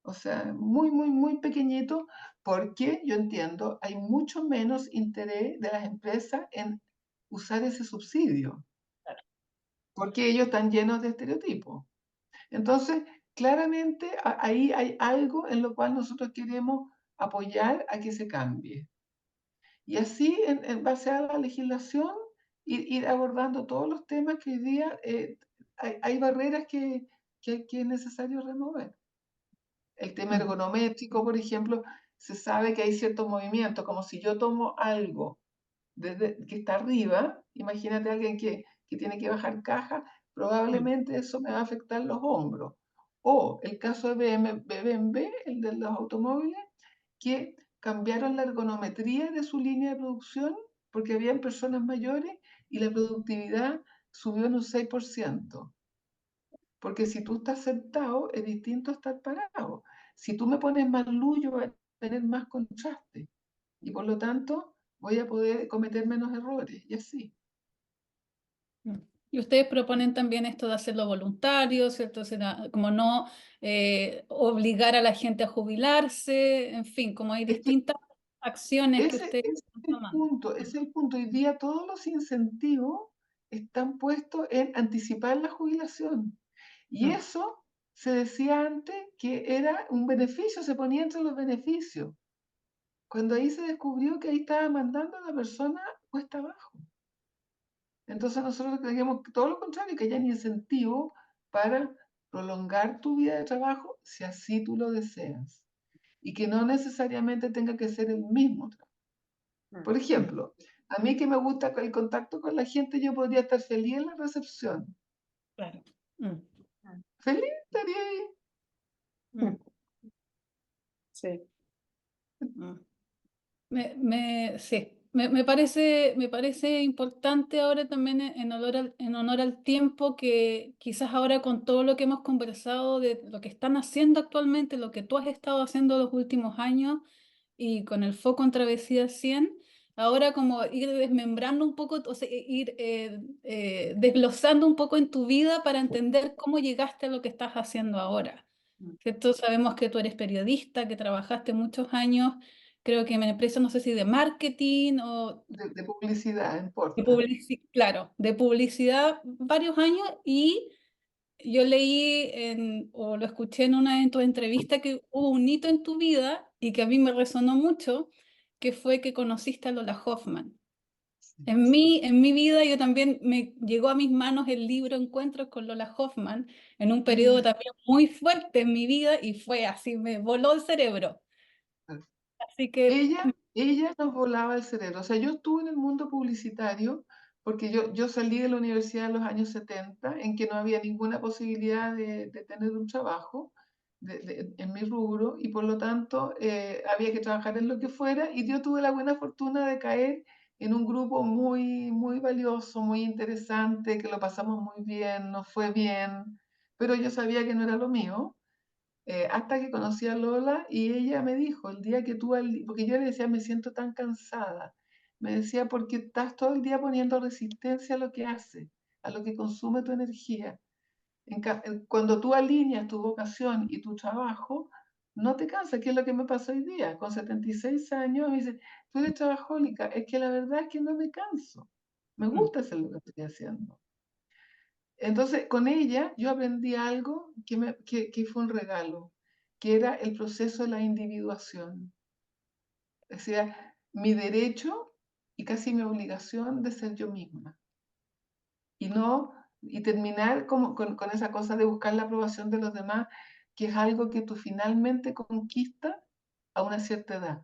[SPEAKER 2] O sea, muy, muy, muy pequeñito, porque yo entiendo, hay mucho menos interés de las empresas en usar ese subsidio, porque ellos están llenos de estereotipos. Entonces, claramente ahí hay algo en lo cual nosotros queremos apoyar a que se cambie. Y así, en base a la legislación, ir abordando todos los temas que hoy día hay barreras que es necesario remover. El tema ergonométrico, por ejemplo, se sabe que hay ciertos movimientos, como si yo tomo algo que está arriba, imagínate a alguien que tiene que bajar caja, probablemente eso me va a afectar los hombros. O el caso de BMW, el de los automóviles, que cambiaron la ergonometría de su línea de producción porque habían personas mayores y la productividad subió en un 6%. Porque si tú estás sentado, es distinto a estar parado. Si tú me pones más luz, yo voy a tener más contraste. Y por lo tanto, voy a poder cometer menos errores. Y así.
[SPEAKER 3] Y ustedes proponen también esto de hacerlo voluntario, ¿cierto? Como no obligar a la gente a jubilarse, en fin, como hay
[SPEAKER 2] Es que
[SPEAKER 3] distintas acciones que
[SPEAKER 2] ese
[SPEAKER 3] ustedes
[SPEAKER 2] es
[SPEAKER 3] están
[SPEAKER 2] el
[SPEAKER 3] tomando.
[SPEAKER 2] punto. Es el punto. Hoy día todos los incentivos están puestos en anticipar la jubilación. Y
[SPEAKER 3] Mm,
[SPEAKER 2] eso se decía antes que era un beneficio, se ponía entre los beneficios. Cuando ahí se descubrió que ahí estaba mandando a la persona cuesta abajo. Entonces nosotros creemos todo lo contrario, que haya incentivo para prolongar tu vida de trabajo si así tú lo deseas. Y que no necesariamente tenga que ser el mismo trabajo. Por
[SPEAKER 3] mm,
[SPEAKER 2] ejemplo, a mí que me gusta el contacto con la gente, yo podría estar feliz en la recepción.
[SPEAKER 3] claro. Mm,
[SPEAKER 2] Feliz estaría ahí.
[SPEAKER 3] mm,
[SPEAKER 1] Sí.
[SPEAKER 3] mm. Sí, me parece importante ahora también en honor al tiempo que quizás ahora con todo lo que hemos conversado de lo que están haciendo actualmente, lo que tú has estado haciendo los últimos años y con el foco en Travesía 100, ahora como ir desmembrando un poco, o sea, ir desglosando un poco en tu vida para entender cómo llegaste a lo que estás haciendo ahora. ¿Cierto? Sabemos que tú eres periodista, que trabajaste muchos años, creo que en empresa, no sé si de marketing o
[SPEAKER 2] De publicidad, no
[SPEAKER 3] de
[SPEAKER 2] importa.
[SPEAKER 3] publicidad, claro, de publicidad varios años y yo leí o lo escuché en una de tus entrevistas que hubo un hito en tu vida y que a mí me resonó mucho, que fue que conociste a Lola Hoffman.
[SPEAKER 2] Sí.
[SPEAKER 3] En mi vida yo también me llegó a mis manos el libro Encuentros con Lola Hoffman en un periodo también muy fuerte en mi vida y fue así, me voló el cerebro. Así que
[SPEAKER 2] Ella nos volaba el cerebro. O sea, yo estuve en el mundo publicitario porque yo salí de la universidad en los años 70, en que no había ninguna posibilidad de tener un trabajo en mi rubro, y por lo tanto había que trabajar en lo que fuera, y yo tuve la buena fortuna de caer en un grupo muy, muy valioso, muy interesante, que lo pasamos muy bien, nos fue bien, pero yo sabía que no era lo mío. Hasta que conocí a Lola y ella me dijo, el día que tú, porque yo le decía, me siento tan cansada, me decía, porque estás todo el día poniendo resistencia a lo que hace, a lo que consume tu energía. Cuando tú alineas tu vocación y tu trabajo, no te cansas, que es lo que me pasó hoy día, con 76 años, me dice, tú eres trabajólica, es que la verdad es que no me canso, me gusta hacer lo que estoy haciendo. Entonces, con ella yo aprendí algo que fue un regalo, que era el proceso de la individuación. O sea, mi derecho y casi mi obligación de ser yo misma. Y no, y terminar con esa cosa de buscar la aprobación de los demás, que es algo que tú finalmente conquistas a una cierta edad.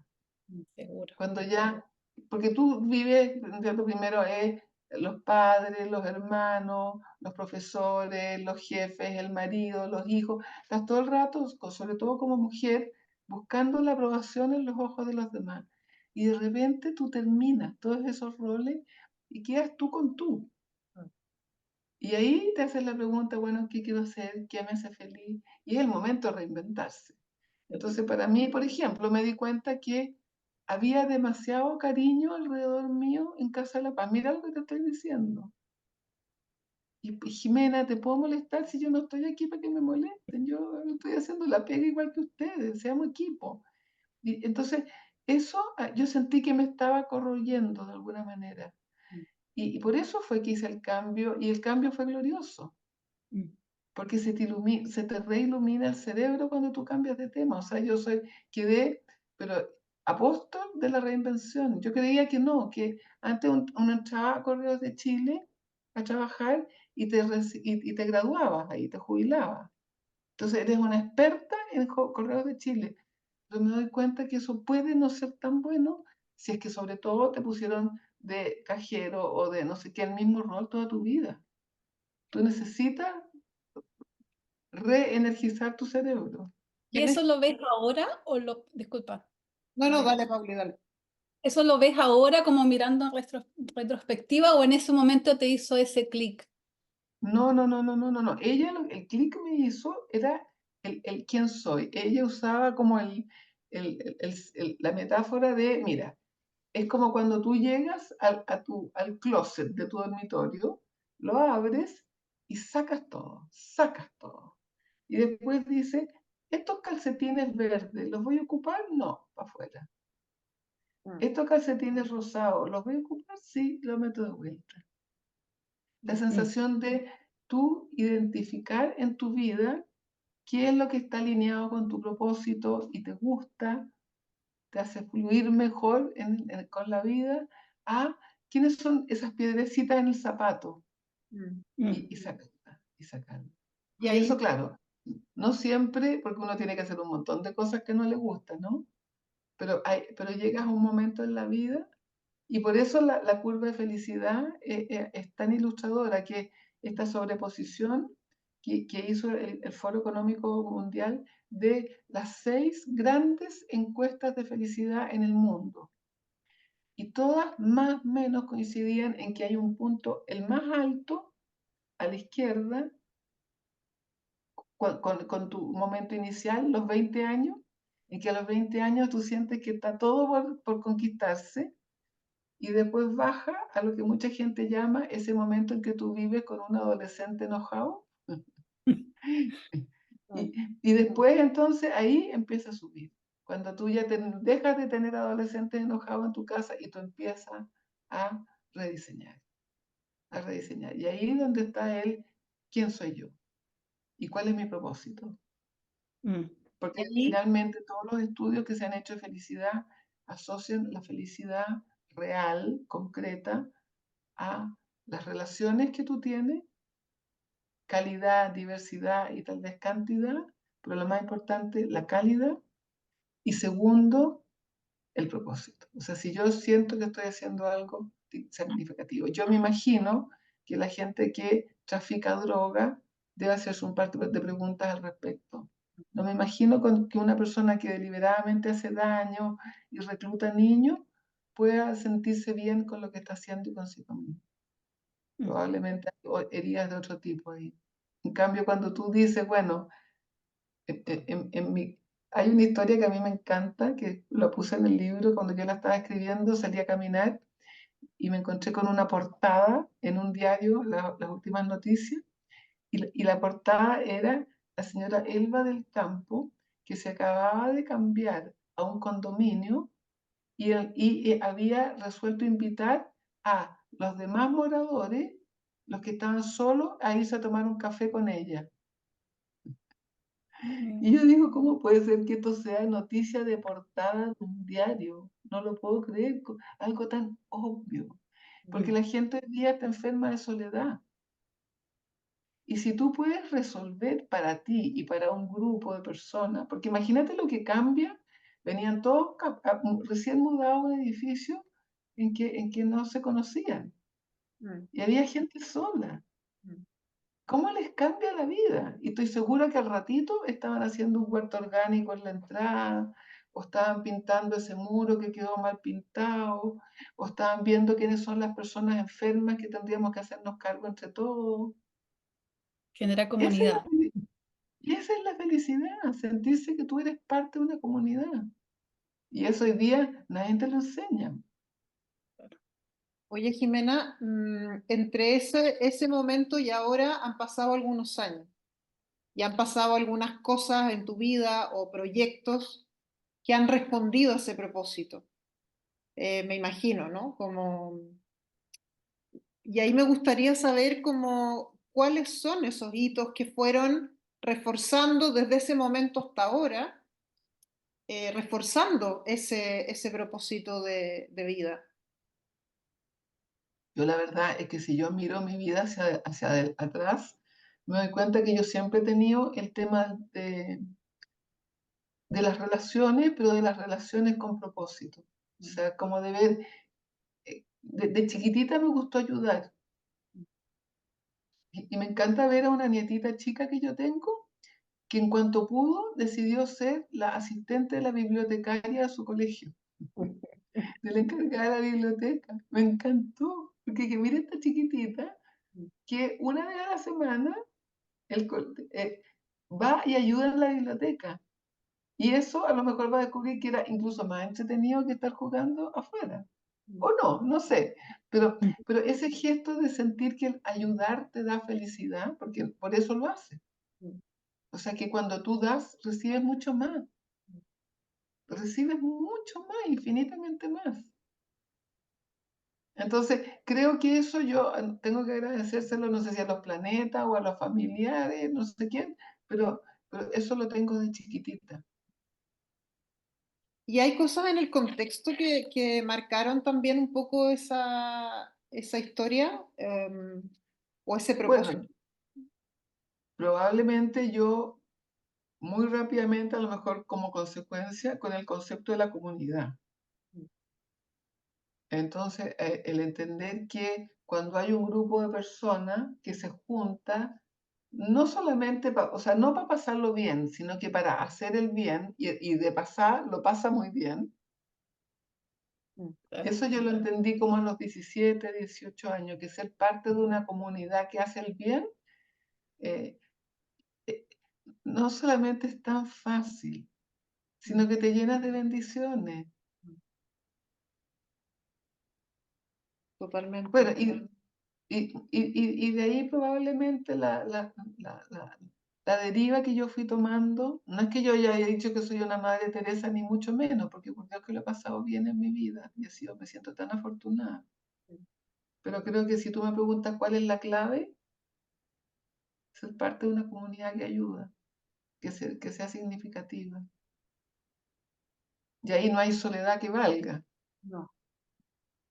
[SPEAKER 3] seguro.
[SPEAKER 2] Cuando ya, porque tú vives, lo primero es los padres, los hermanos, los profesores, los jefes, el marido, los hijos, estás todo el rato, sobre todo como mujer, buscando la aprobación en los ojos de los demás. Y de repente tú terminas todos esos roles y quedas tú con tú. Y ahí te haces la pregunta, bueno, ¿qué quiero hacer? ¿Qué me hace feliz? Y es el momento de reinventarse. Entonces, para mí, por ejemplo, me di cuenta que había demasiado cariño alrededor mío en Casa de la Paz. Mira lo que te estoy diciendo. Y Jimena, ¿te puedo molestar si yo no estoy aquí para que me molesten? Yo estoy haciendo la pega igual que ustedes, seamos equipo. Y entonces, eso yo sentí que me estaba corroyendo de alguna manera. Y por eso fue que hice el cambio, y el cambio fue glorioso. Porque se te reilumina el cerebro cuando tú cambias de tema. O sea, quedé, pero apóstol de la reinvención. Yo creía que no, que antes uno entraba a Correos de Chile a trabajar y te graduabas ahí, te jubilabas. Entonces eres una experta en Correos de Chile. Pero me doy cuenta que eso puede no ser tan bueno si es que sobre todo te pusieron de cajero o de no sé qué, el mismo rol toda tu vida. Tú necesitas reenergizar tu cerebro.
[SPEAKER 3] ¿Y eso lo ves ahora o disculpa,
[SPEAKER 1] No, no, dale, Pauli, dale.
[SPEAKER 3] eso lo ves ahora como mirando en retrospectiva o en ese momento te hizo ese clic?
[SPEAKER 2] No, no, no, no, no, no, no. Ella, el clic que me hizo era el quién soy. Ella usaba como la metáfora de, mira, es como cuando tú llegas al closet de tu dormitorio, lo abres y sacas todo, sacas todo. Y después dice, estos calcetines verdes, ¿los voy a ocupar? No, para afuera. Estos calcetines rosados, ¿los voy a ocupar? Sí, los meto de vuelta. La sensación de tú identificar en tu vida qué es lo que está alineado con tu propósito y te gusta, te hace fluir mejor con la vida, a quiénes son esas piedrecitas en el zapato y sacarlas, y sacarlas.
[SPEAKER 1] Y
[SPEAKER 2] Y eso,
[SPEAKER 1] ahí,
[SPEAKER 2] claro, no siempre, porque uno tiene que hacer un montón de cosas que no le gustan, ¿no? Pero llegas a un momento en la vida. Y por eso la curva de felicidad es tan ilustradora, que esta sobreposición que hizo el Foro Económico Mundial de las 6 grandes encuestas de felicidad en el mundo. Y todas más o menos coincidían en que hay un punto, el más alto, a la izquierda, con tu momento inicial, los 20 años, en que a los 20 años tú sientes que está todo por conquistarse, y después baja a lo que mucha gente llama ese momento en que tú vives con un adolescente enojado. Y después entonces ahí empieza a subir. Cuando tú ya dejas de tener adolescentes enojados en tu casa y tú empiezas a rediseñar, a rediseñar. Y ahí es donde está quién soy yo y cuál es mi propósito.
[SPEAKER 1] y
[SPEAKER 2] Porque
[SPEAKER 1] ahí,
[SPEAKER 2] finalmente todos los estudios que se han hecho de felicidad asocian la felicidad real, concreta, a las relaciones que tú tienes, calidad, diversidad y tal vez cantidad, pero lo más importante, la calidad, y segundo, el propósito. O sea, si yo siento que estoy haciendo algo significativo, yo me imagino que la gente que trafica droga debe hacerse un par de preguntas al respecto. No me imagino que una persona que deliberadamente hace daño y recluta niños pueda sentirse bien con lo que está haciendo y consigo mismo. Probablemente hay heridas de otro tipo ahí. En cambio, cuando tú dices, bueno, hay una historia que a mí me encanta, que lo puse en el libro cuando yo la estaba escribiendo, salí a caminar y me encontré con una portada en un diario, las últimas noticias, y la portada era la señora Elba del Campo, que se acababa de cambiar a un condominio y había resuelto invitar a los demás moradores, los que estaban solos, a irse a tomar un café con ella. Y yo digo, ¿cómo puede ser que esto sea noticia de portada de un diario? No lo puedo creer, algo tan obvio. Porque la gente hoy día está enferma de soledad. Y si tú puedes resolver para ti y para un grupo de personas, porque imagínate lo que cambia, venían todos recién mudados a un edificio en que no se conocían y había gente sola. ¿Cómo les cambia la vida? Y estoy segura que al ratito estaban haciendo un huerto orgánico en la entrada, o estaban pintando ese muro que quedó mal pintado, o estaban viendo quiénes son las personas enfermas que tendríamos que hacernos cargo entre todos.
[SPEAKER 3] Genera
[SPEAKER 2] Esa es la,
[SPEAKER 3] comunidad.
[SPEAKER 2] y esa es la felicidad, sentirse que tú eres parte de una comunidad. Y eso hoy día nadie te lo enseña.
[SPEAKER 1] Oye, Jimena, entre ese momento y ahora han pasado algunos años y han pasado algunas cosas en tu vida o proyectos que han respondido a ese propósito. Me imagino, ¿no? Y ahí me gustaría saber cuáles son esos hitos que fueron reforzando desde ese momento hasta ahora, reforzando ese propósito de vida.
[SPEAKER 2] Yo la verdad es que si yo miro mi vida hacia atrás, me doy cuenta que yo siempre he tenido el tema de las relaciones, pero de las relaciones con propósito. O sea, como de ver, de chiquitita me gustó ayudar. Y me encanta ver a una nietita chica que yo tengo, que en cuanto pudo decidió ser la asistente de la bibliotecaria de su colegio, de la encargada de la biblioteca. Me encantó, porque que mira esta chiquitita, que una vez a la semana va y ayuda en la biblioteca. Y eso a lo mejor va a descubrir que era incluso más entretenido que estar jugando afuera. O no, no sé. Pero ese gesto de sentir que el ayudar te da felicidad, porque por eso lo hace. O sea que cuando tú das, recibes mucho más. Recibes mucho más, infinitamente más. Entonces, creo que eso yo tengo que agradecérselo, no sé si a los planetas o a los familiares, no sé quién, pero eso lo tengo de chiquitita.
[SPEAKER 1] Y hay cosas en el contexto que marcaron también un poco esa historia, o ese propósito.
[SPEAKER 2] Bueno, probablemente yo muy rápidamente, a lo mejor como consecuencia, con el concepto de la comunidad. Entonces, el entender que cuando hay un grupo de personas que se junta, no solamente, o sea, no para pasarlo bien, sino que para hacer el bien y de pasar, lo pasa muy bien.
[SPEAKER 3] Claro.
[SPEAKER 2] Eso yo lo entendí como a los 17, 18 años, que ser parte de una comunidad que hace el bien, eh, eh, no solamente es tan fácil, sino que te llenas de bendiciones. Bueno,
[SPEAKER 1] Totalmente.
[SPEAKER 2] y de ahí probablemente la deriva que yo fui tomando, no es que yo ya haya dicho que soy una Madre Teresa, ni mucho menos, porque por Dios que lo he pasado bien en mi vida, y me siento tan afortunada. Pero creo que si tú me preguntas cuál es la clave, ser parte de una comunidad que ayuda, que sea significativa. y ahí no hay soledad que valga.
[SPEAKER 1] No.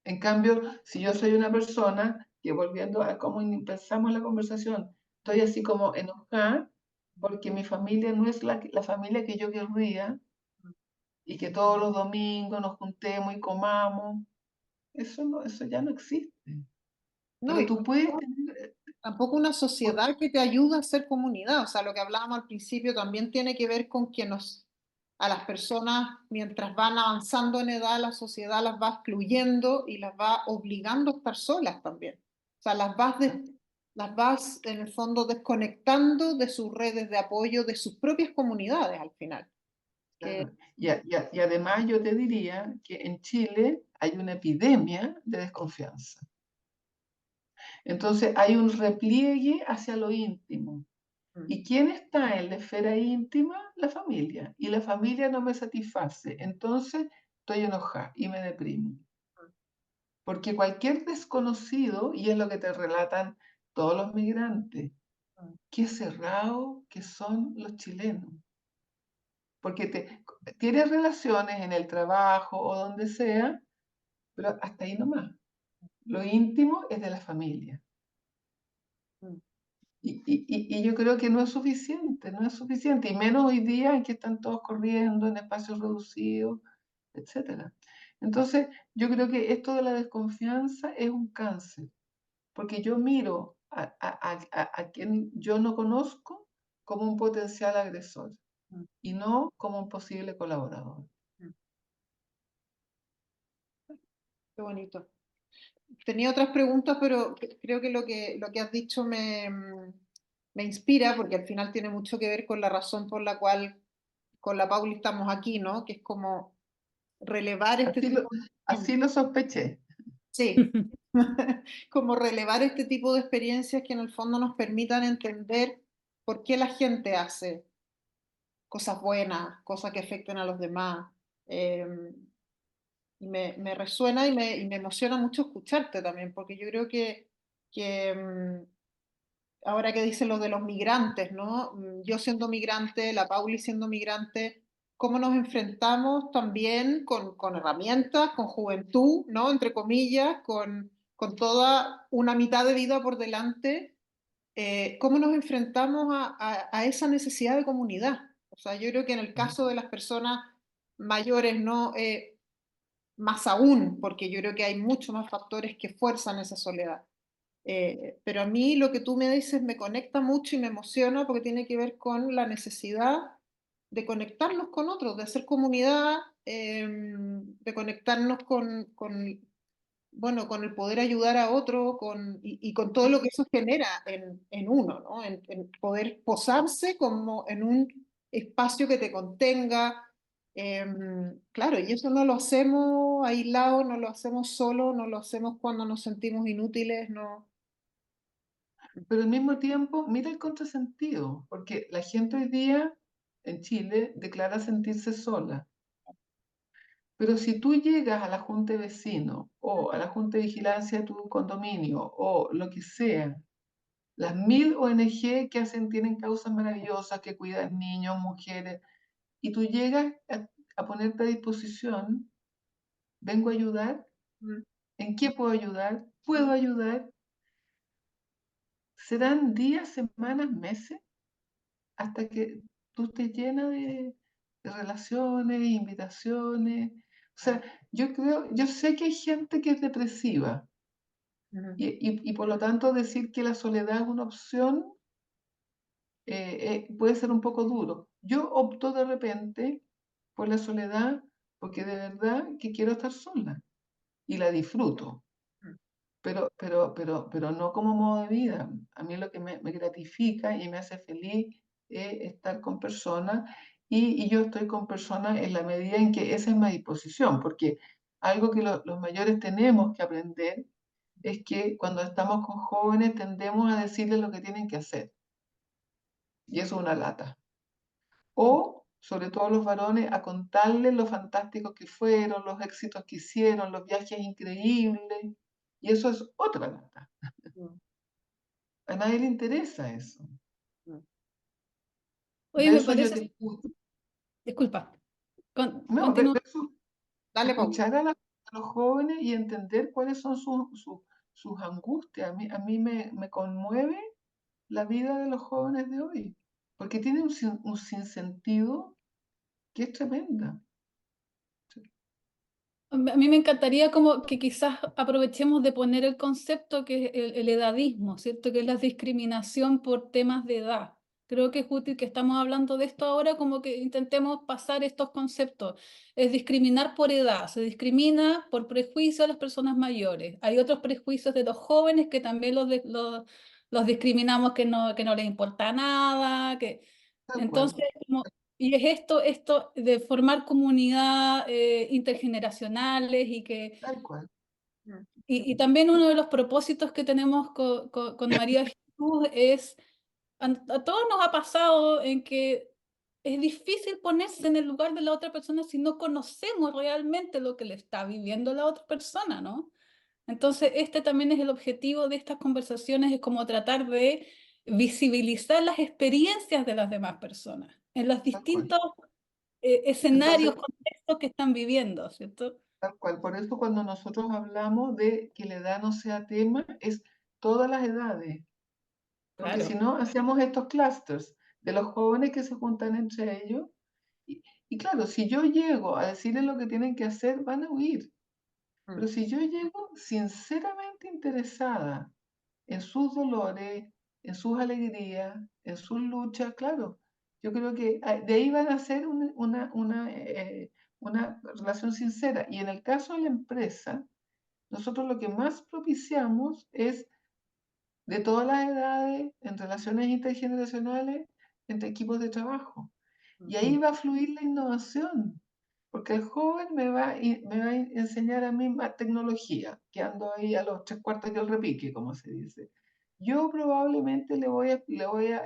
[SPEAKER 2] En cambio, si yo soy una persona que, volviendo a cómo empezamos la conversación, estoy así como enojada porque mi familia no es la familia que yo querría, y que todos los domingos nos juntemos y comamos, eso no, eso ya no existe.
[SPEAKER 1] No,
[SPEAKER 2] Pero
[SPEAKER 1] y
[SPEAKER 2] tú puedes tener,
[SPEAKER 1] tampoco una sociedad que te ayuda a ser comunidad. O sea, lo que hablábamos al principio también tiene que ver con que a las personas, mientras van avanzando en edad, la sociedad las va excluyendo y las va obligando a estar solas también. O sea, las vas en el fondo desconectando de sus redes de apoyo, de sus propias comunidades al final. Que,
[SPEAKER 2] claro, y además yo te diría que en Chile hay una epidemia de desconfianza. Entonces hay un repliegue hacia lo íntimo. ¿Y quién está en la esfera íntima? La familia. Y la familia no me satisface. Entonces estoy enojada y me deprimo. Porque cualquier desconocido, y es lo que te relatan todos los migrantes, qué cerrados que son los chilenos. Porque tienes relaciones en el trabajo o donde sea, pero hasta ahí nomás. Lo íntimo es de la familia. Y yo creo que no es suficiente, no es suficiente, y menos hoy día en que están todos corriendo en espacios reducidos, etc. Entonces, yo creo que esto de la desconfianza es un cáncer, porque yo miro a quien yo no conozco como un potencial agresor y no como un posible colaborador.
[SPEAKER 1] qué bonito. Tenía otras preguntas, pero creo que lo que has dicho me inspira, porque al final tiene mucho que ver con la razón por la cual con la Pauli estamos aquí, ¿no? Que es como relevar este
[SPEAKER 2] Así lo,
[SPEAKER 1] tipo de...
[SPEAKER 2] así lo sospeché.
[SPEAKER 1] Sí, como relevar este tipo de experiencias que en el fondo nos permitan entender por qué la gente hace cosas buenas, cosas que afecten a los demás. Y me resuena y me emociona mucho escucharte también, porque yo creo que ahora que dicen lo de los migrantes, ¿no? Yo siendo migrante, la Pauli siendo migrante, cómo nos enfrentamos también con herramientas, con juventud, ¿no? Entre comillas, con toda una mitad de vida por delante, cómo nos enfrentamos a esa necesidad de comunidad. O sea, yo creo que en el caso de las personas mayores, ¿no? Más aún, porque yo creo que hay muchos más factores que fuerzan esa soledad. Pero a mí lo que tú me dices me conecta mucho y me emociona porque tiene que ver con la necesidad de conectarnos con otros, de hacer comunidad, de conectarnos bueno, con el poder ayudar a otro y con todo lo que eso genera en uno, ¿no? En poder posarse como en un espacio que te contenga. Claro, y eso no lo hacemos aislado, no lo hacemos solo, no lo hacemos cuando nos sentimos inútiles, no.
[SPEAKER 2] Pero al mismo tiempo, mira el contrasentido, porque la gente hoy día en Chile declara sentirse sola. Pero si tú llegas a la junta de vecinos o a la junta de vigilancia de tu condominio o lo que sea, las 1000 ONG que hacen, tienen causas maravillosas, que cuidan niños, mujeres, y tú llegas a ponerte a disposición, vengo a ayudar,
[SPEAKER 1] Mm,
[SPEAKER 2] ¿en qué puedo ayudar? ¿Puedo ayudar? Serán días, semanas, meses, hasta que tú estés llena de relaciones, invitaciones. O sea, yo sé que hay gente que es depresiva
[SPEAKER 1] mm,
[SPEAKER 2] y por lo tanto decir que la soledad es una opción puede ser un poco duro. Yo opto de repente por la soledad porque de verdad que quiero estar sola y la disfruto,
[SPEAKER 1] mm.
[SPEAKER 2] pero no como modo de vida. A mí lo que me gratifica y me hace feliz es estar con personas y yo estoy con personas en la medida en que esa es mi disposición, porque algo que los mayores tenemos que aprender es que cuando estamos con jóvenes tendemos a decirles lo que tienen que hacer y eso es una lata. O, sobre todo los varones, a contarles lo fantásticos que fueron, los éxitos que hicieron, los viajes increíbles. Y eso es otra lata.
[SPEAKER 1] Mm,
[SPEAKER 2] A nadie le interesa eso.
[SPEAKER 1] mm.
[SPEAKER 3] Oye,
[SPEAKER 2] De
[SPEAKER 3] me
[SPEAKER 2] eso yo
[SPEAKER 3] parece,
[SPEAKER 2] discuto.
[SPEAKER 3] disculpa,
[SPEAKER 2] No,
[SPEAKER 3] Continúa.
[SPEAKER 1] Dale, Pau.
[SPEAKER 2] escuchar a los jóvenes y entender cuáles son sus angustias. A mí me conmueve la vida de los jóvenes de hoy, porque tienen un sinsentido que es tremenda.
[SPEAKER 3] A mí me encantaría como que quizás aprovechemos de poner el concepto que es el edadismo, ¿cierto? Que es la discriminación por temas de edad. Creo que es útil que estamos hablando de esto ahora, como que intentemos pasar estos conceptos. Es discriminar por edad, se discrimina por prejuicio a las personas mayores. Hay otros prejuicios de los jóvenes que también los discriminamos, que no les importa nada, que...
[SPEAKER 2] Tal cual,
[SPEAKER 3] Entonces, y es esto de formar comunidad intergeneracionales
[SPEAKER 2] tal cual.
[SPEAKER 3] y también uno de los propósitos que tenemos con María Jesús es, a todos nos ha pasado en que es difícil ponerse en el lugar de la otra persona si no conocemos realmente lo que le está viviendo la otra persona, ¿no? Entonces, este también es el objetivo de estas conversaciones, es como tratar de visibilizar las experiencias de las demás personas en los
[SPEAKER 2] Tal cual.
[SPEAKER 3] distintos
[SPEAKER 2] Entonces,
[SPEAKER 3] escenarios, contextos que están viviendo, ¿cierto?
[SPEAKER 2] tal cual. Por eso cuando nosotros hablamos de que la edad no sea tema, es todas las edades. Porque si
[SPEAKER 3] Claro.
[SPEAKER 2] no, hacemos estos clusters de los jóvenes que se juntan entre ellos. Y claro, si yo llego a decirles lo que tienen que hacer, van a huir. Pero si yo llego sinceramente interesada en sus dolores, en sus alegrías, en sus luchas, claro, yo creo que de ahí van a ser una relación sincera. Y en el caso de la empresa, nosotros lo que más propiciamos es de todas las edades, en relaciones intergeneracionales, entre equipos de trabajo. Y ahí va a fluir la innovación, porque el joven me va a enseñar a mí más tecnología, que ando ahí a los 3/4 del repique, como se dice. Yo probablemente le voy a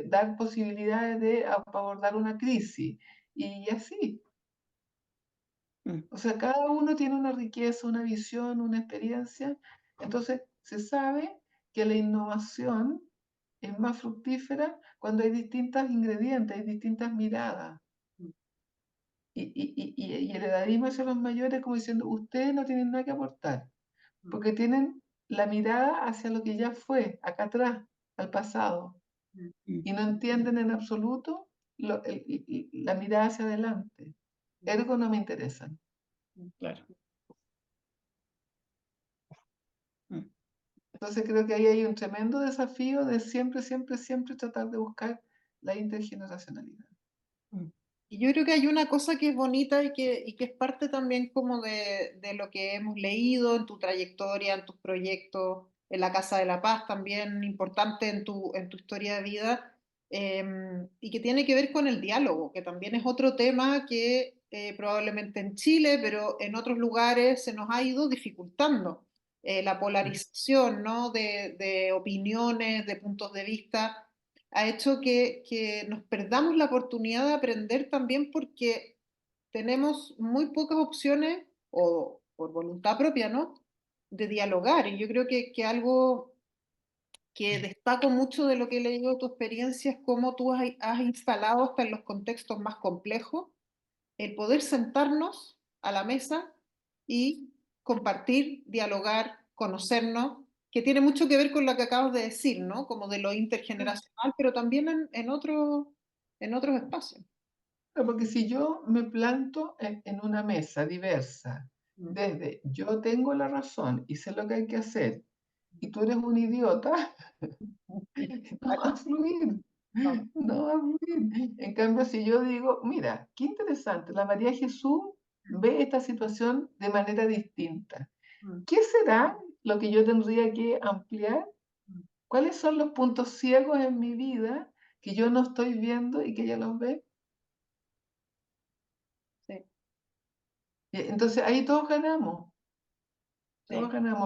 [SPEAKER 2] dar posibilidades de abordar una crisis, y así.
[SPEAKER 3] Mm.
[SPEAKER 2] O sea, cada uno tiene una riqueza, una visión, una experiencia. Entonces, se sabe que la innovación es más fructífera cuando hay distintos ingredientes, hay distintas miradas. Y el edadismo hacia los mayores como diciendo, ustedes no tienen nada que aportar, porque tienen la mirada hacia lo que ya fue, acá atrás, al pasado, y no entienden en absoluto la mirada hacia adelante. Ergo no me interesan.
[SPEAKER 3] Claro. Mm.
[SPEAKER 2] Entonces creo que ahí hay un tremendo desafío de siempre, siempre, siempre tratar de buscar la intergeneracionalidad.
[SPEAKER 3] Mm.
[SPEAKER 1] Y yo creo que hay una cosa que es bonita y que es parte también como de lo que hemos leído en tu trayectoria, en tus proyectos, en la Casa de la Paz también, importante en tu historia de vida, y que tiene que ver con el diálogo, que también es otro tema que probablemente en Chile, pero en otros lugares se nos ha ido dificultando. La polarización, ¿no? De opiniones, de puntos de vista ha hecho que nos perdamos la oportunidad de aprender también porque tenemos muy pocas opciones, o por voluntad propia, ¿no? De dialogar. Y yo creo que algo que destaco mucho de lo que he leído de tu experiencia es cómo tú has instalado hasta en los contextos más complejos el poder sentarnos a la mesa y compartir, dialogar, conocernos, que tiene mucho que ver con lo que acabas de decir, ¿no? Como de lo intergeneracional, pero también en otros espacios.
[SPEAKER 2] Porque si yo me planto en una mesa diversa,
[SPEAKER 1] Mm.
[SPEAKER 2] desde yo tengo la razón y sé lo que hay que hacer, y tú eres un idiota, no va a fluir,
[SPEAKER 1] No.
[SPEAKER 2] no va a fluir. En cambio, si yo digo, mira, qué interesante, la María Jesús ve esta situación de manera distinta.
[SPEAKER 1] Mm.
[SPEAKER 2] ¿Qué será lo que yo tendría que ampliar?
[SPEAKER 1] Mm.
[SPEAKER 2] ¿Cuáles son los puntos ciegos en mi vida que yo no estoy viendo y que ella los ve?
[SPEAKER 1] Sí,
[SPEAKER 2] Y entonces ahí todos
[SPEAKER 1] sí,
[SPEAKER 2] ganamos,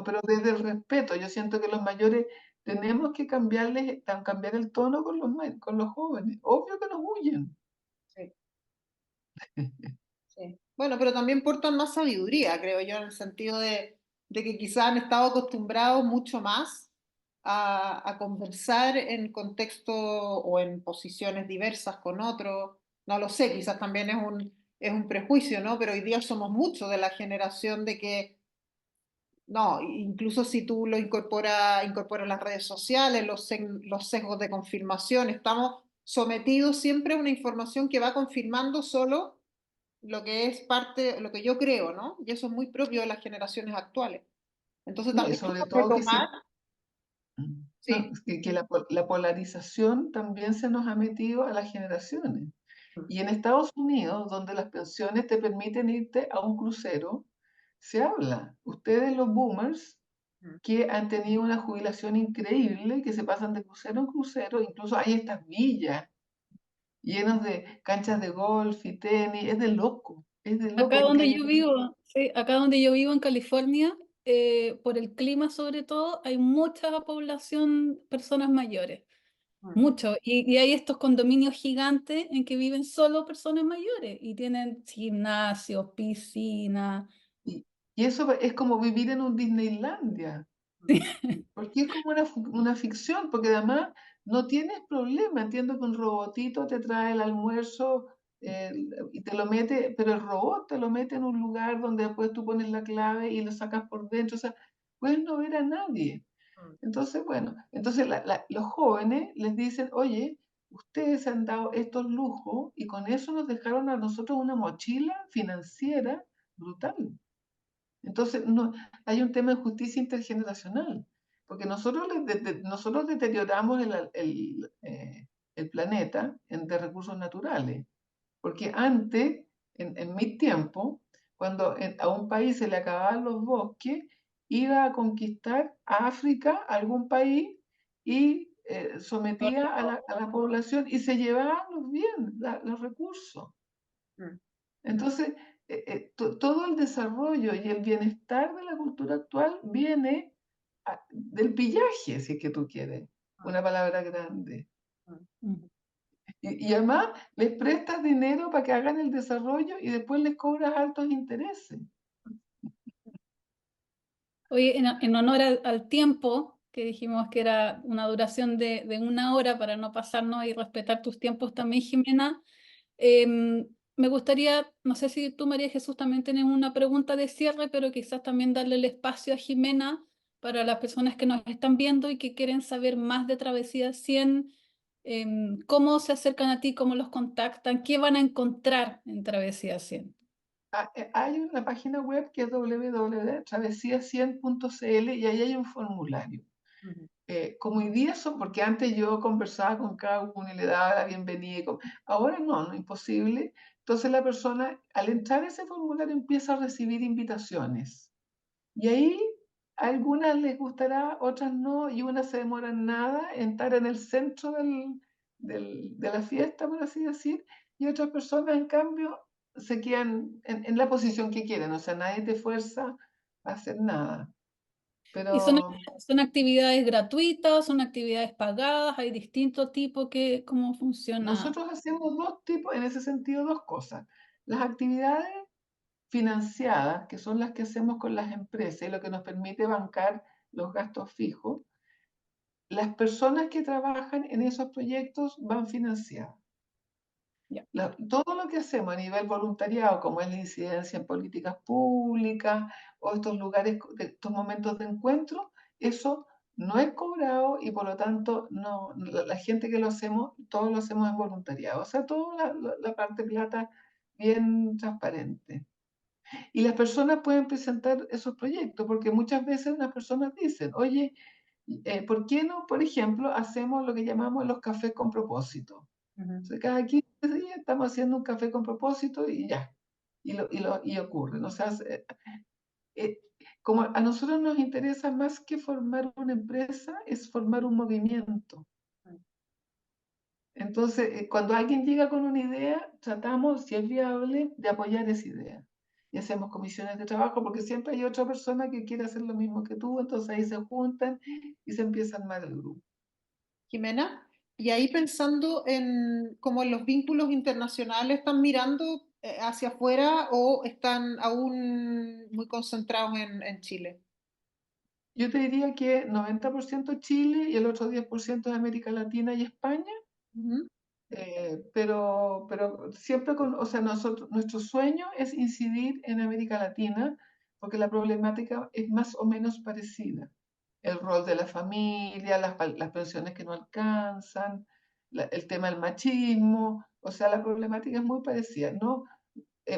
[SPEAKER 2] pero desde el respeto. Yo siento que los mayores tenemos que cambiar el tono con con los jóvenes. Obvio que nos huyen.
[SPEAKER 1] sí, sí. Bueno, pero también portan más sabiduría, creo yo, en el sentido de que quizás han estado acostumbrados mucho más a conversar en contexto o en posiciones diversas con otros. No lo sé, quizás también es un prejuicio, ¿no? Pero hoy día somos muchos de la generación de que, no, incluso si tú lo incorporas las redes sociales, los sesgos de confirmación, estamos sometidos siempre a una información que va confirmando solo lo que es parte, lo que yo creo, ¿no? Y eso es muy propio de las generaciones actuales. Entonces
[SPEAKER 2] No, y
[SPEAKER 1] también
[SPEAKER 2] sobre todo que
[SPEAKER 1] retomar,
[SPEAKER 2] no,
[SPEAKER 1] sí.
[SPEAKER 2] es que la polarización también se nos ha metido a las generaciones. Y en Estados Unidos, donde las pensiones te permiten irte a un crucero, se habla. Ustedes, los boomers, que han tenido una jubilación increíble, que se pasan de crucero en crucero, incluso hay estas villas llenas de canchas de golf y tenis, es de
[SPEAKER 3] Acá
[SPEAKER 2] loco, porque
[SPEAKER 3] donde
[SPEAKER 2] hay
[SPEAKER 3] yo vivo, sí, acá donde yo vivo en California, por el clima sobre todo, hay mucha población, personas mayores, mucho. Y hay estos condominios gigantes en que viven solo personas mayores y tienen gimnasios, piscina.
[SPEAKER 2] y, y eso es como vivir en un Disneylandia. Porque es como una ficción, porque además no tienes problema. Entiendo que un robotito te trae el almuerzo eh, y te lo mete, pero el robot te lo mete en un lugar donde después tú pones la clave y lo sacas por dentro. O sea, puedes no ver a nadie. Entonces, bueno, entonces los jóvenes les dicen, oye, ustedes han dado estos lujos y con eso nos dejaron a nosotros una mochila financiera brutal. Entonces, no, hay un tema de justicia intergeneracional, porque nosotros, nosotros deterioramos el planeta de recursos naturales, porque antes, en mi tiempo, cuando a un país se le acababan los bosques, iba a conquistar a África, algún país, y sometía a la población y se llevaban los bienes, los recursos. Entonces, todo el desarrollo y el bienestar de la cultura actual viene del pillaje, si es que tú quieres, una palabra grande.
[SPEAKER 3] Mm.
[SPEAKER 2] Y además les prestas dinero para que hagan el desarrollo y después les cobras altos intereses.
[SPEAKER 3] Oye, en honor al tiempo, que dijimos que era una duración de 1 hora para no pasarnos y respetar tus tiempos también, Jimena, me gustaría, no sé si tú, María Jesús, también tienes una pregunta de cierre, pero quizás también darle el espacio a Jimena para las personas que nos están viendo y que quieren saber más de Travesía 100, cómo se acercan a ti, cómo los contactan, qué van a encontrar en Travesía 100.
[SPEAKER 2] Hay una página web que es www.travesía100.cl y ahí hay un formulario. Como hoy día son, porque antes yo conversaba con cada uno y le daba la bienvenida, ahora no, no, imposible. Entonces la persona al entrar a ese formulario empieza a recibir invitaciones. Y ahí algunas les gustará, otras no, y unas se demoran nada en estar en el centro de la fiesta, por así decir, y otras personas, en cambio, se quedan en la posición que quieren, o sea, nadie te fuerza a hacer nada.
[SPEAKER 3] ¿Y
[SPEAKER 2] Pero
[SPEAKER 3] son actividades gratuitas, son actividades pagadas? ¿Hay distintos tipos? ¿Cómo funciona?
[SPEAKER 2] nosotros hacemos dos tipos, en ese sentido, dos cosas. Las actividades financiadas, que son las que hacemos con las empresas y lo que nos permite bancar los gastos fijos, las personas que trabajan en esos proyectos van financiadas.
[SPEAKER 3] Ya.
[SPEAKER 2] Todo lo que hacemos a nivel voluntariado, como es la incidencia en políticas públicas o estos lugares, estos momentos de encuentro, eso no es cobrado y por lo tanto no, la gente que lo hacemos, todos lo hacemos en voluntariado. O sea, toda la parte plata bien transparente. Y las personas pueden presentar esos proyectos, porque muchas veces las personas dicen, oye, ¿por qué no, por ejemplo, hacemos lo que llamamos los cafés con propósito? O sea, cada 15 días estamos haciendo un café con propósito y ya, y ocurre. ¿No? O sea, eh, como a nosotros nos interesa más que formar una empresa, es formar un movimiento. Entonces, cuando alguien llega con una idea, tratamos, si es viable, de apoyar esa idea. Y hacemos comisiones de trabajo porque siempre hay otra persona que quiere hacer lo mismo que tú, entonces ahí se juntan y se empieza a armar el grupo.
[SPEAKER 1] Jimena, y ahí pensando en como en los vínculos internacionales, ¿están mirando hacia afuera o están aún muy concentrados en Chile?
[SPEAKER 2] Yo te diría que 90% Chile y el otro 10% de América Latina y España.
[SPEAKER 1] Ujú.
[SPEAKER 2] pero siempre o sea, nuestro sueño es incidir en América Latina porque la problemática es más o menos parecida. El rol de la familia, las pensiones que no alcanzan, el tema del machismo, o sea, la problemática es muy parecida, ¿no?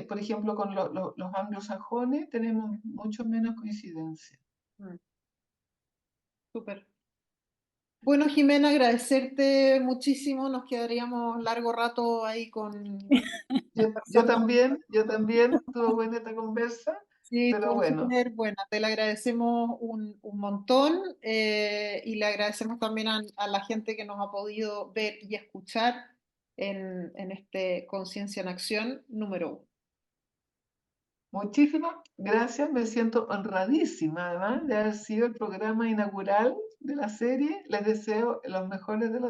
[SPEAKER 2] Por ejemplo, con los anglosajones tenemos mucho menos coincidencia.
[SPEAKER 1] Mm, súper. Bueno, Jimena, agradecerte muchísimo. Nos quedaríamos largo rato ahí conversando.
[SPEAKER 2] Yo también, estuvo buena esta conversa,
[SPEAKER 1] Sí,
[SPEAKER 2] pero
[SPEAKER 1] estuvo
[SPEAKER 2] bueno,
[SPEAKER 1] súper buena. Te la agradecemos un montón y le agradecemos también a la gente que nos ha podido ver y escuchar en este Conciencia en Acción número 1.
[SPEAKER 2] muchísimas gracias, me siento honradísima además de haber sido el programa inaugural de la serie. Les deseo los mejores de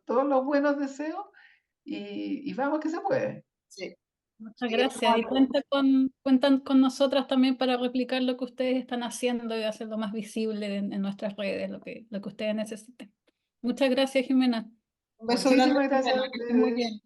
[SPEAKER 2] todos los buenos deseos y vamos que se puede.
[SPEAKER 1] Sí.
[SPEAKER 3] Muchas
[SPEAKER 1] Seguiremos
[SPEAKER 3] gracias. Y
[SPEAKER 1] hablando.
[SPEAKER 3] cuentan con nosotras también para replicar lo que ustedes están haciendo y hacerlo más visible en nuestras redes, lo que ustedes necesiten. Muchas gracias, Jimena.
[SPEAKER 1] Un beso grande,
[SPEAKER 2] Muchísimas gracias
[SPEAKER 1] Jimena,
[SPEAKER 2] a
[SPEAKER 1] que estés muy
[SPEAKER 2] ustedes.
[SPEAKER 1] bien.